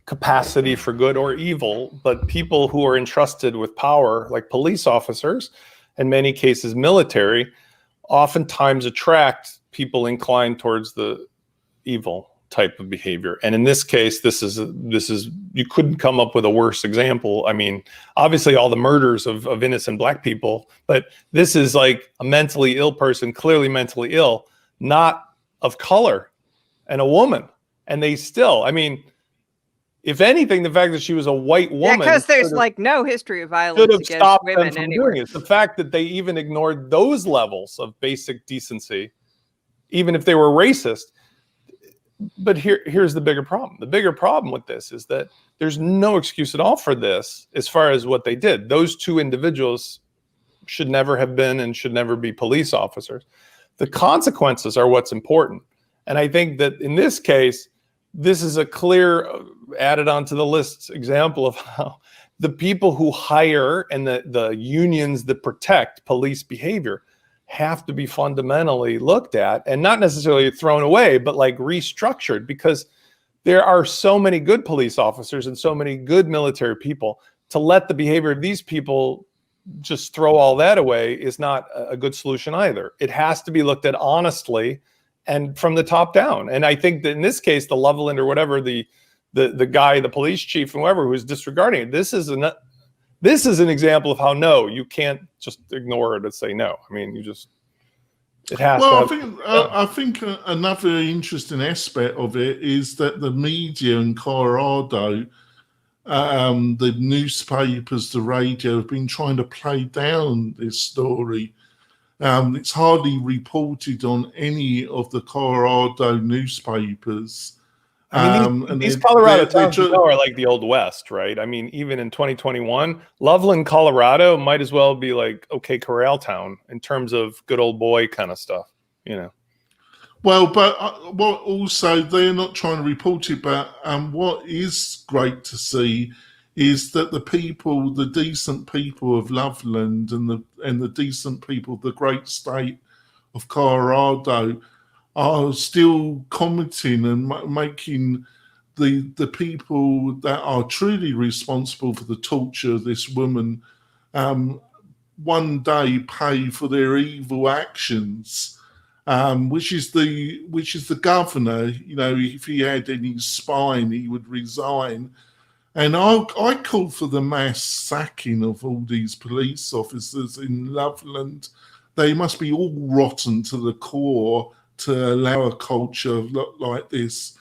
capacity for good or evil, but people who are entrusted with power, like police officers, in many cases military, oftentimes attract people inclined towards the evil type of behavior. And in this case, this is you couldn't come up with a worse example. I mean, obviously all the murders of innocent Black people, but this is like a mentally ill person, clearly mentally ill, not of color, and a woman. And they still, I mean, if anything, the fact that she was a white woman, because there's like no history of violence should have against stopped them women from anywhere. doing it. The fact that they even ignored those levels of basic decency, even if they were racist. But here's the bigger problem. The bigger problem with this is that there's no excuse at all for this as far as what they did. Those two individuals should never have been and should never be police officers. The consequences are what's important. And I think that in this case, this is a clear added onto the list example of how the people who hire and the unions that protect police behavior have to be fundamentally looked at, and not necessarily thrown away, but like restructured, because there are so many good police officers and so many good military people. To let the behavior of these people just throw all that away is not a good solution either. It has to be looked at honestly and from the top down. And I think that in this case, the Loveland or whatever, the guy, the police chief, whoever who's disregarding it, this is an example of how no, you can't just ignore it and say no. I mean, it has to. I think another interesting aspect of it is that the media in Colorado, the newspapers, the radio, have been trying to play down this story. It's hardly reported on any of the Colorado newspapers. I mean, these Colorado towns are like the Old West, right? I mean, even in 2021, Loveland, Colorado might as well be like OK Corral Town in terms of good old boy kind of stuff, you know. Well, but also they're not trying to report it, but what is great to see is that the decent people of Loveland and the decent people of the great state of Colorado are still commenting and making the people that are truly responsible for the torture of this woman one day pay for their evil actions, which is the governor. You know, if he had any spine, he would resign. And I call for the mass sacking of all these police officers in Loveland. They must be all rotten to the core to allow a culture like this,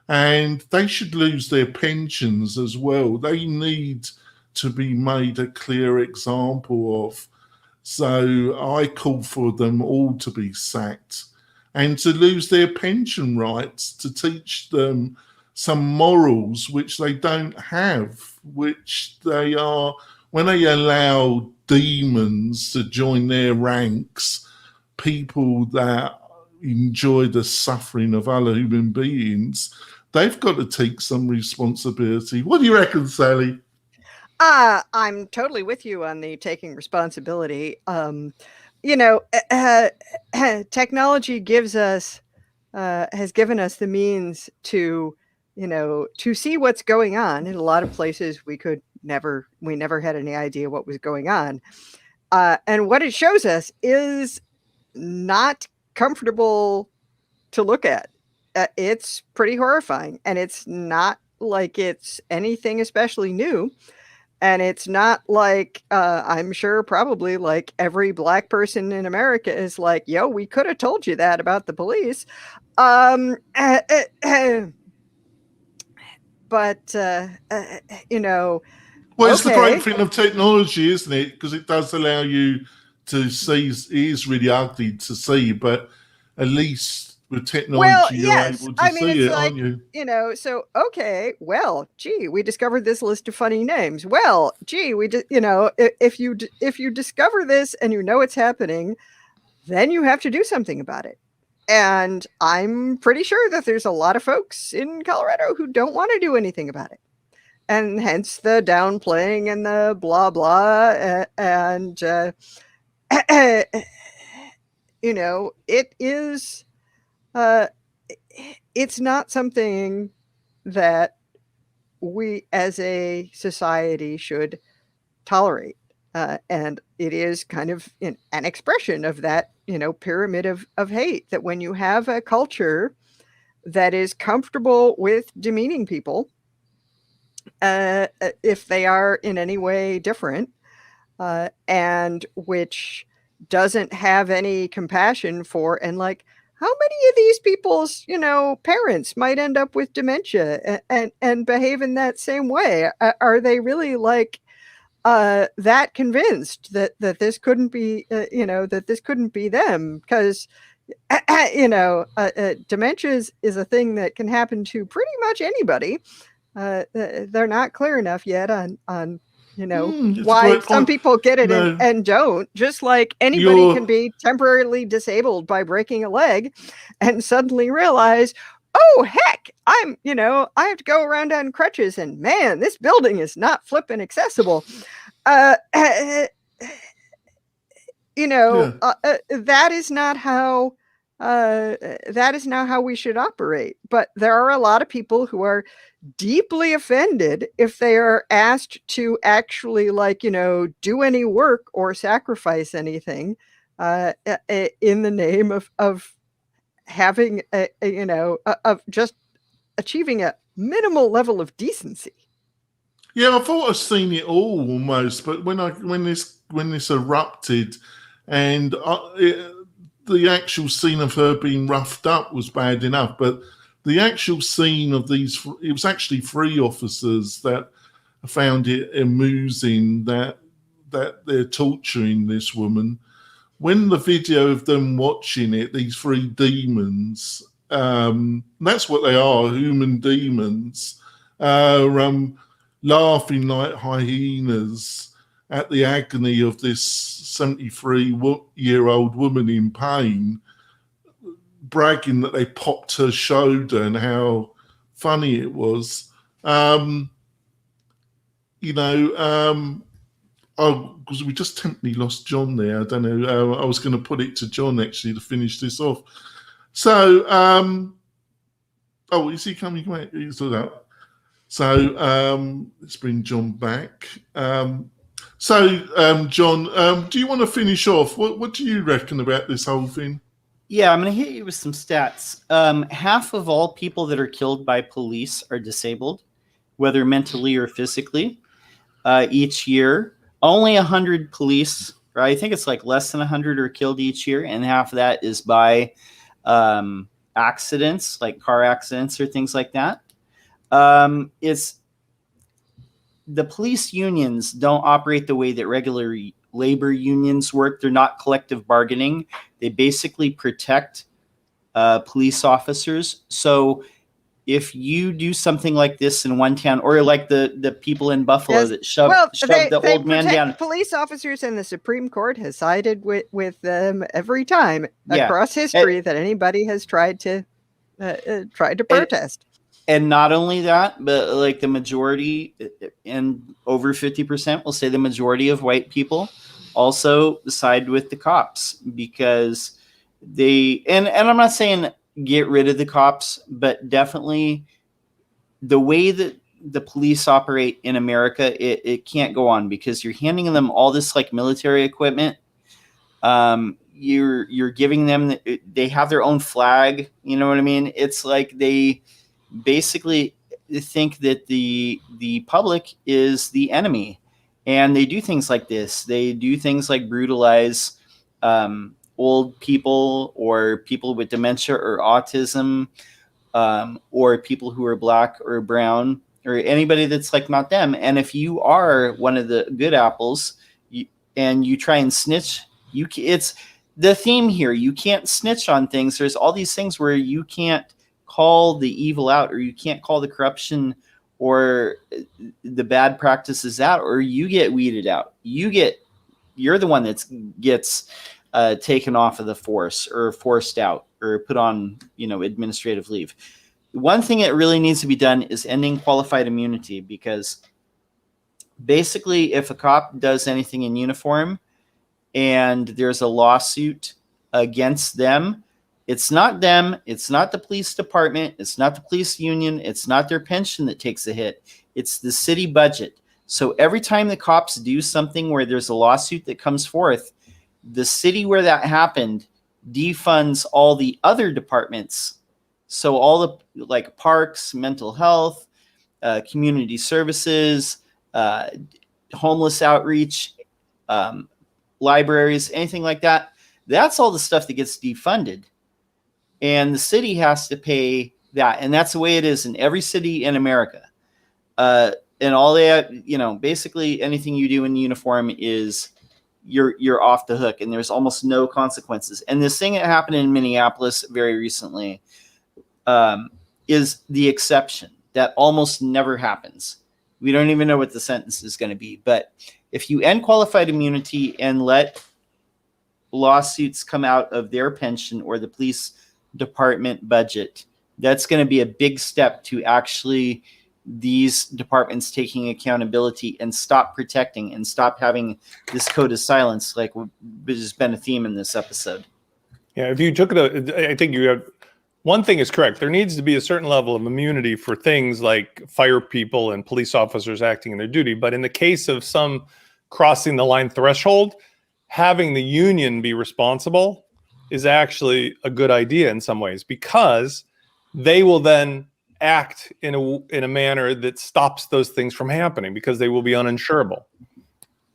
and they should lose their pensions as well. They need to be made a clear example of. So I call for them all to be sacked and to lose their pension rights, to teach them some morals which they don't have, which they are, when they allow demons to join their ranks, people that enjoy the suffering of other human beings, they've got to take some responsibility. What do you reckon, Sally? I'm totally with you on the taking responsibility. You know, technology has given us the means to, you know, to see what's going on. In a lot of places we never had any idea what was going on. And what it shows us is not comfortable to look at. It's pretty horrifying, and it's not like it's anything especially new. And it's not like, I'm sure probably like every Black person in America is like, yo, we could have told you that about the police. But, you know. Well, it's the great thing of technology, isn't it? Because it does allow you to see, it is really ugly to see, but at least with technology, you're able to see it, aren't you? You know, so, okay, well, gee, we discovered this list of funny names. Well, gee, you know, if you discover this and you know it's happening, then you have to do something about it. And I'm pretty sure that there's a lot of folks in Colorado who don't want to do anything about it. And hence the downplaying and the blah, blah. You know, it is, it's not something that we as a society should tolerate. And it is kind of an expression of that, you know, pyramid of hate, that when you have a culture that is comfortable with demeaning people, if they are in any way different, and which doesn't have any compassion for, and like, how many of these people's, you know, parents might end up with dementia and behave in that same way? Are they really like that convinced that this couldn't be, you know, that this couldn't be them? Because you know, dementia is a thing that can happen to pretty much anybody. They're not clear enough yet on you know, why some people get it and don't. Just like anybody can be temporarily disabled by breaking a leg and suddenly realize, oh heck, I'm, you know, I have to go around on crutches, and man, this building is not flippin' accessible. You know, that is not how we should operate. But there are a lot of people who are deeply offended if they are asked to actually, like, you know, do any work or sacrifice anything in the name of having a, you know, of just achieving a minimal level of decency. Yeah, I thought I'd seen it all almost, but when this erupted, and the actual scene of her being roughed up was bad enough, but the actual scene of these, it was actually 3 officers that found it amusing that they're torturing this woman. When the video of them watching it, these 3 demons, that's what they are, human demons, laughing like hyenas at the agony of this 73-year-old woman in pain, bragging that they popped her shoulder and how funny it was. You know, because we just temporarily lost John there. I don't know. I was going to put it to John actually to finish this off. So, oh, is he coming back? So let's bring John back. John, do you want to finish off? What do you reckon about this whole thing? Yeah, I'm going to hit you with some stats. Half of all people that are killed by police are disabled, whether mentally or physically, each year. Only 100 police, or I think it's like less than 100 are killed each year, and half of that is by accidents, like car accidents or things like that. It's the police unions don't operate the way that regular labor unions work. They're not collective bargaining. They basically protect police officers. So if you do something like this in one town, or like the people in Buffalo that shoved the old man down. Police officers, and the Supreme Court has sided with them every time across history that anybody has tried to protest. And not only that, but like the majority, and over 50% will say the majority of white people also side with the cops, because they, and I'm not saying get rid of the cops, but definitely the way that the police operate in America, it can't go on, because you're handing them all this like military equipment. You're giving them, they have their own flag. You know what I mean? It's like they basically think that the public is the enemy, and they do things like this. They do things like brutalize old people, or people with dementia or autism, or people who are black or brown, or anybody that's like not them. And if you are one of the good apples, and you try and snitch, it's the theme here. You can't snitch on things. There's all these things where you can't call the evil out, or you can't call the corruption or the bad practices out, or you get weeded out. You're the one that gets taken off of the force or forced out or put on, administrative leave. One thing that really needs to be done is ending qualified immunity, because basically if a cop does anything in uniform and there's a lawsuit against them, it's not them, it's not the police department, it's not the police union, it's not their pension that takes a hit, it's the city budget. So every time the cops do something where there's a lawsuit that comes forth, the city where that happened defunds all the other departments. So all the like parks, mental health, community services, homeless outreach, libraries, anything like that, that's all the stuff that gets defunded. And the city has to pay that. And that's the way it is in every city in America. And all they have, basically anything you do in uniform is you're off the hook, and there's almost no consequences. And this thing that happened in Minneapolis very recently is the exception. That almost never happens. We don't even know what the sentence is going to be. But if you end qualified immunity and let lawsuits come out of their pension or the police department budget, that's going to be a big step to actually these departments taking accountability and stop protecting and stop having this code of silence, like which has been a theme in this episode. Yeah, if you took it, I think you have one thing is correct. There needs to be a certain level of immunity for things like fire people and police officers acting in their duty. But in the case of some crossing the line threshold, having the union be responsible is actually a good idea in some ways, because they will then act in a manner that stops those things from happening, because they will be uninsurable.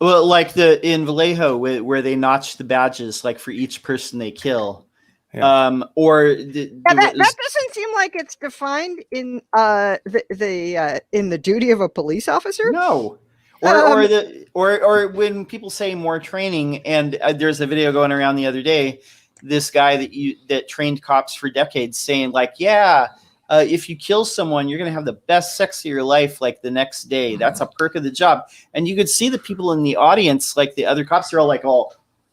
Well, like in Vallejo, where they notch the badges like for each person they kill. Yeah. That doesn't seem like it's defined in the duty of a police officer. No. Or when people say more training, and there's a video going around the other day, this guy that trained cops for decades saying like, if you kill someone, you're going to have the best sex of your life like the next day. That's a perk of the job. And you could see the people in the audience, like the other cops, are all like,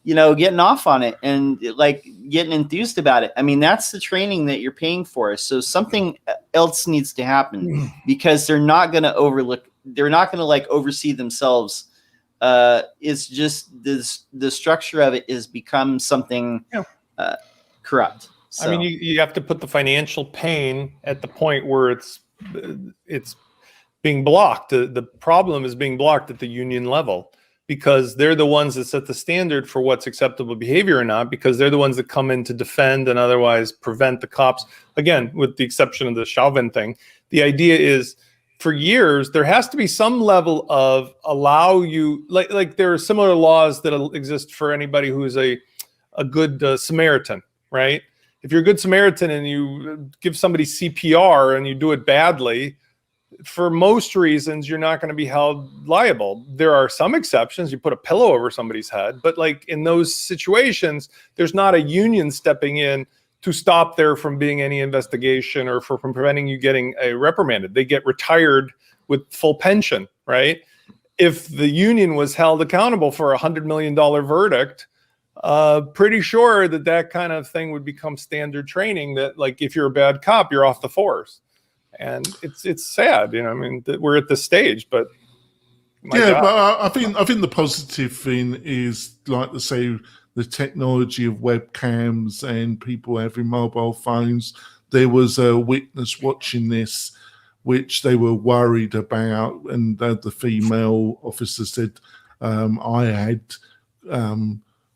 getting off on it and like getting enthused about it. I mean, that's the training that you're paying for. So something else needs to happen, because they're not going to oversee themselves. It's just the structure of it has become something corrupt. So. I mean, you have to put the financial pain at the point where it's being blocked. The problem is being blocked at the union level, because they're the ones that set the standard for what's acceptable behavior or not, because they're the ones that come in to defend and otherwise prevent the cops. Again, with the exception of the Chauvin thing, the idea is for years, there has to be some level of allow you, like there are similar laws that exist for anybody who is a good Samaritan, right? If you're a good Samaritan and you give somebody CPR and you do it badly, for most reasons, you're not going to be held liable. There are some exceptions. You put a pillow over somebody's head, but like in those situations, there's not a union stepping in to stop there from being any investigation or from preventing you getting reprimanded. They get retired with full pension, right? If the union was held accountable for $100 million verdict, pretty sure that kind of thing would become standard training, that like if you're a bad cop, you're off the force. And it's sad, I mean, that we're at this stage, but God. But I think the positive thing is, like to say, the technology of webcams and people having mobile phones. There was a witness watching this, which they were worried about, and the female officer said, I had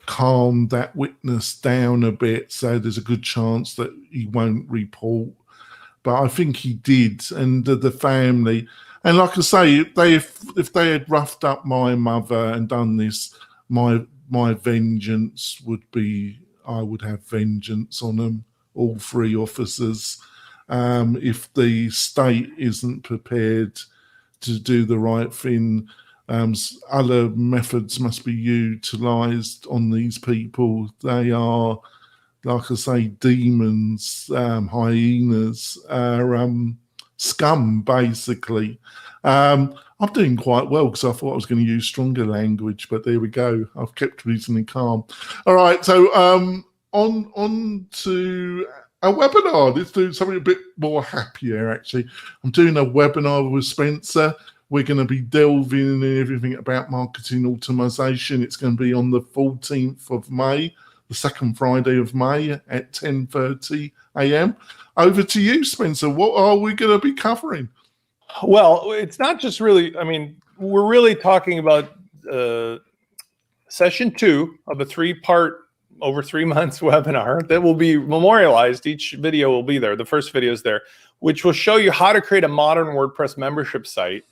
calmed that witness down a bit, so there's a good chance that he won't report. But I think he did, and the family, and like I say, if they had roughed up my mother and done this, my vengeance would be, I would have vengeance on them, all three officers. If the state isn't prepared to do the right thing, other methods must be utilised on these people. They are, like I say, demons, hyenas, are scum, basically. I'm doing quite well because I thought I was going to use stronger language, but there we go. I've kept reasonably calm. All right, so on to a webinar. Let's do something a bit more happier, actually. I'm doing a webinar with Spencer. We're going to be delving in everything about marketing automation. It's going to be on the 14th of May, the second Friday of May at 10:30 a.m. Over to you, Spencer. What are we going to be covering? Well, it's not just really, I mean, we're really talking about session 2 of a 3-part, over 3 months webinar that will be memorialized. Each video will be there. The first video is there, which will show you how to create a modern WordPress membership site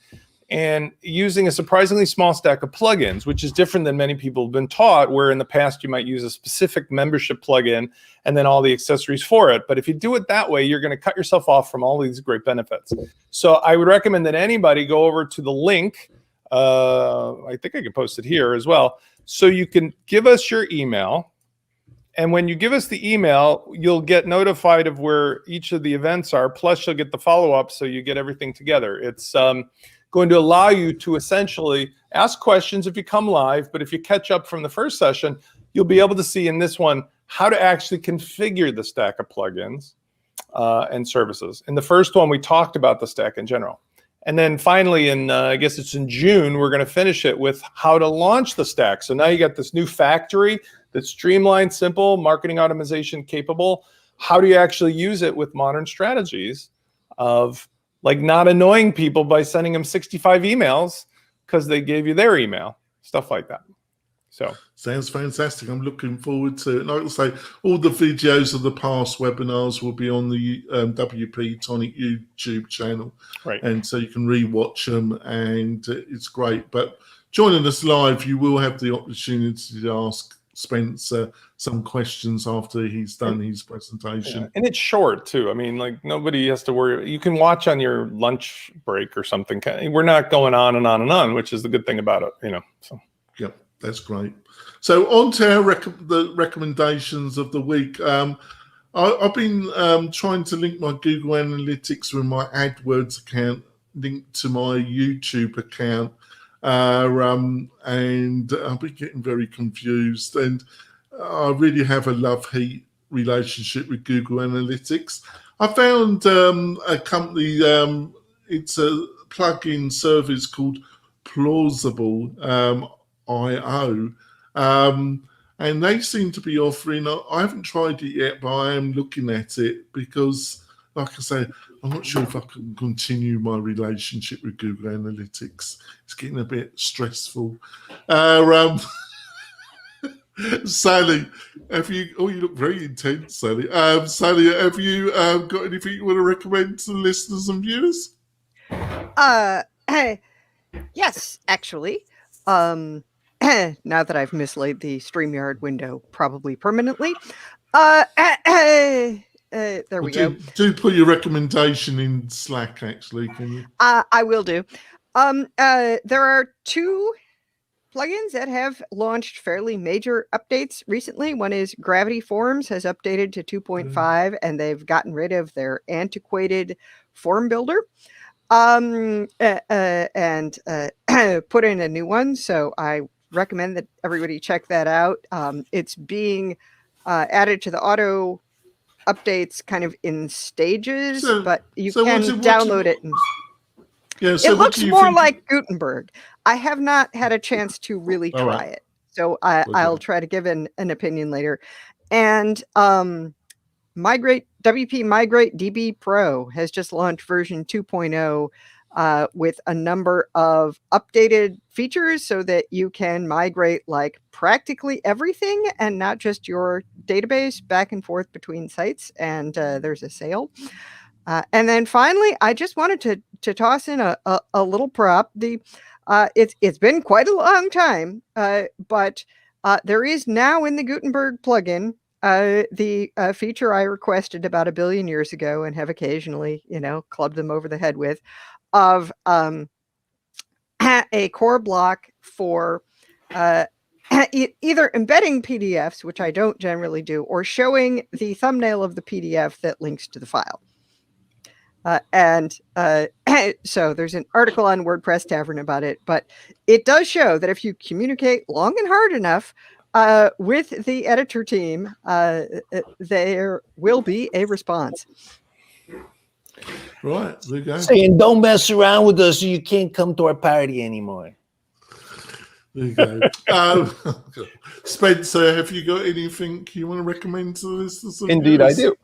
and using a surprisingly small stack of plugins, which is different than many people have been taught, where in the past you might use a specific membership plugin and then all the accessories for it. But if you do it that way, you're going to cut yourself off from all these great benefits. So I would recommend that anybody go over to the link. I think I can post it here as well. So you can give us your email. And when you give us the email, you'll get notified of where each of the events are. Plus, you'll get the follow-up, so you get everything together. It's going to allow you to essentially ask questions if you come live, but if you catch up from the first session, you'll be able to see in this one how to actually configure the stack of plugins and services. In the first one, we talked about the stack in general. And then finally, I guess it's in June, we're going to finish it with how to launch the stack. So now you got this new factory that's streamlined, simple, marketing optimization capable. How do you actually use it with modern strategies of like not annoying people by sending them 65 emails because they gave you their email, stuff like that. So sounds fantastic. I'm looking forward to it. Like I say, all the videos of the past webinars will be on the WP-Tonic YouTube channel. Right. And so you can rewatch them, and it's great. But joining us live, you will have the opportunity to ask Spencer some questions after he's done his presentation. Yeah. And it's short too. I mean, like nobody has to worry. You can watch on your lunch break or something. We're not going on and on and on, which is the good thing about it, you know. So yep, that's great. So on to our the recommendations of the week. I've been trying to link my Google Analytics with my AdWords account linked to my YouTube account. And I've been getting very confused, and I really have a love-hate relationship with Google Analytics. I found a company, it's a plugin service called Plausible IO, and they seem to be offering, I haven't tried it yet, but I am looking at it because, like I say, I'm not sure if I can continue my relationship with Google Analytics. It's getting a bit stressful. Sally, have you? Oh, you look very intense, Sally. Sally, have you got anything you want to recommend to the listeners and viewers? Yes, actually. Now that I've mislaid the StreamYard window probably permanently. There we go. Do put your recommendation in Slack, actually, can you? I will do. There are 2 plugins that have launched fairly major updates recently. One is Gravity Forms has updated to 2.5, and they've gotten rid of their antiquated form builder and put in a new one. So I recommend that everybody check that out. It's being added to the auto updates kind of in stages, but you can download it. And yeah, so it looks more like Gutenberg. I have not had a chance to really try it, so I'll try to give an opinion later. And WP Migrate DB Pro has just launched version 2.0 with a number of updated features so that you can migrate like practically everything and not just your database back and forth between sites. And there's a sale. And then finally, I just wanted to toss in a little prop. It's been quite a long time, but there is now in the Gutenberg plugin the feature I requested about 1 billion years ago and have occasionally, clubbed them over the head with, of a core block for either embedding PDFs, which I don't generally do, or showing the thumbnail of the PDF that links to the file. So there's an article on WordPress Tavern about it, but it does show that if you communicate long and hard enough with the editor team, there will be a response. Right, there you go. Saying, don't mess around with us or you can't come to our party anymore. There you go. Spencer, have you got anything you want to recommend to the listeners? Indeed, I do.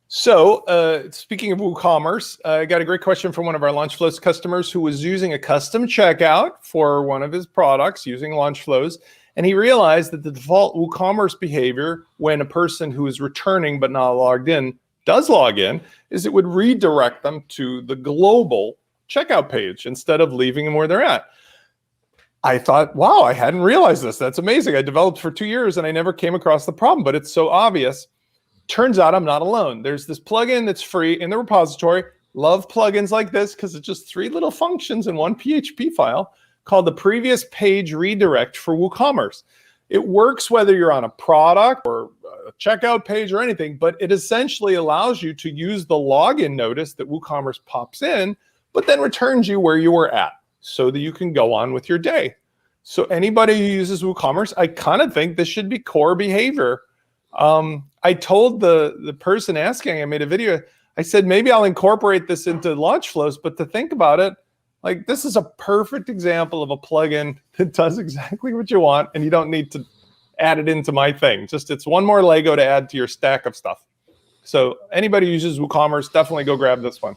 So, speaking of WooCommerce, I got a great question from one of our LaunchFlows customers who was using a custom checkout for one of his products using LaunchFlows, and he realized that the default WooCommerce behavior when a person who is returning but not logged in does log in is it would redirect them to the global checkout page instead of leaving them where they're at. I thought, wow, I hadn't realized this. That's amazing. I developed for 2 years and I never came across the problem, but it's so obvious. Turns out I'm not alone. There's this plugin that's free in the repository. Love plugins like this because it's just 3 little functions in one PHP file called the previous page redirect for WooCommerce. It works whether you're on a product or a checkout page or anything, but it essentially allows you to use the login notice that WooCommerce pops in, but then returns you where you were at so that you can go on with your day. So anybody who uses WooCommerce, I kind of think this should be core behavior. I told the person asking, I made a video, I said, maybe I'll incorporate this into LaunchFlows, but to think about it, like this is a perfect example of a plugin that does exactly what you want and you don't need to add it into my thing. Just it's one more Lego to add to your stack of stuff. So anybody who uses WooCommerce, definitely go grab this one.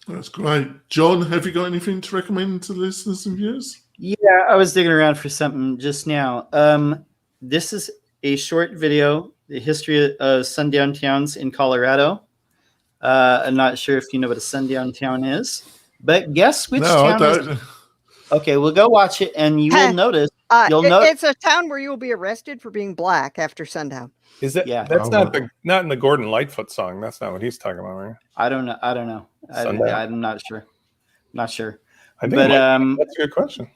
That's great. John, have you got anything to recommend to listeners and viewers? Yeah, I was digging around for something just now. This is a short video, the history of sundown towns in Colorado. I'm not sure if you know what a sundown town is, but guess which town? I don't. Okay, we'll go watch it, and you will notice. It's a town where you will be arrested for being black after sundown. Is that? Yeah. That's not in the Gordon Lightfoot song. That's not what he's talking about, right? I don't know. I'm not sure. Not sure. I think that's a good question.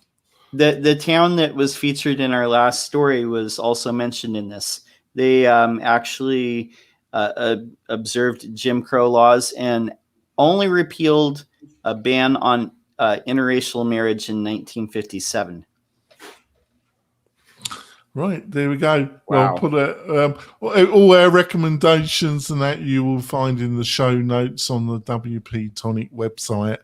The town that was featured in our last story was also mentioned in this. They actually observed Jim Crow laws and only repealed a ban on interracial marriage in 1957. Right, there we go. Wow. We'll put all our recommendations and that you will find in the show notes on the WP-Tonic website.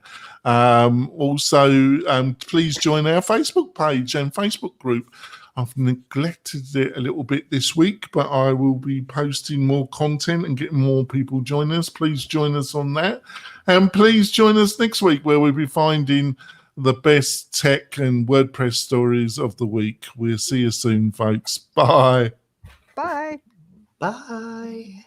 Also, please join our Facebook page and Facebook group. I've neglected it a little bit this week, but I will be posting more content and getting more people join us. Please join us on that. And please join us next week where we'll be finding the best tech and WordPress stories of the week. We'll see you soon, folks. Bye. Bye. Bye.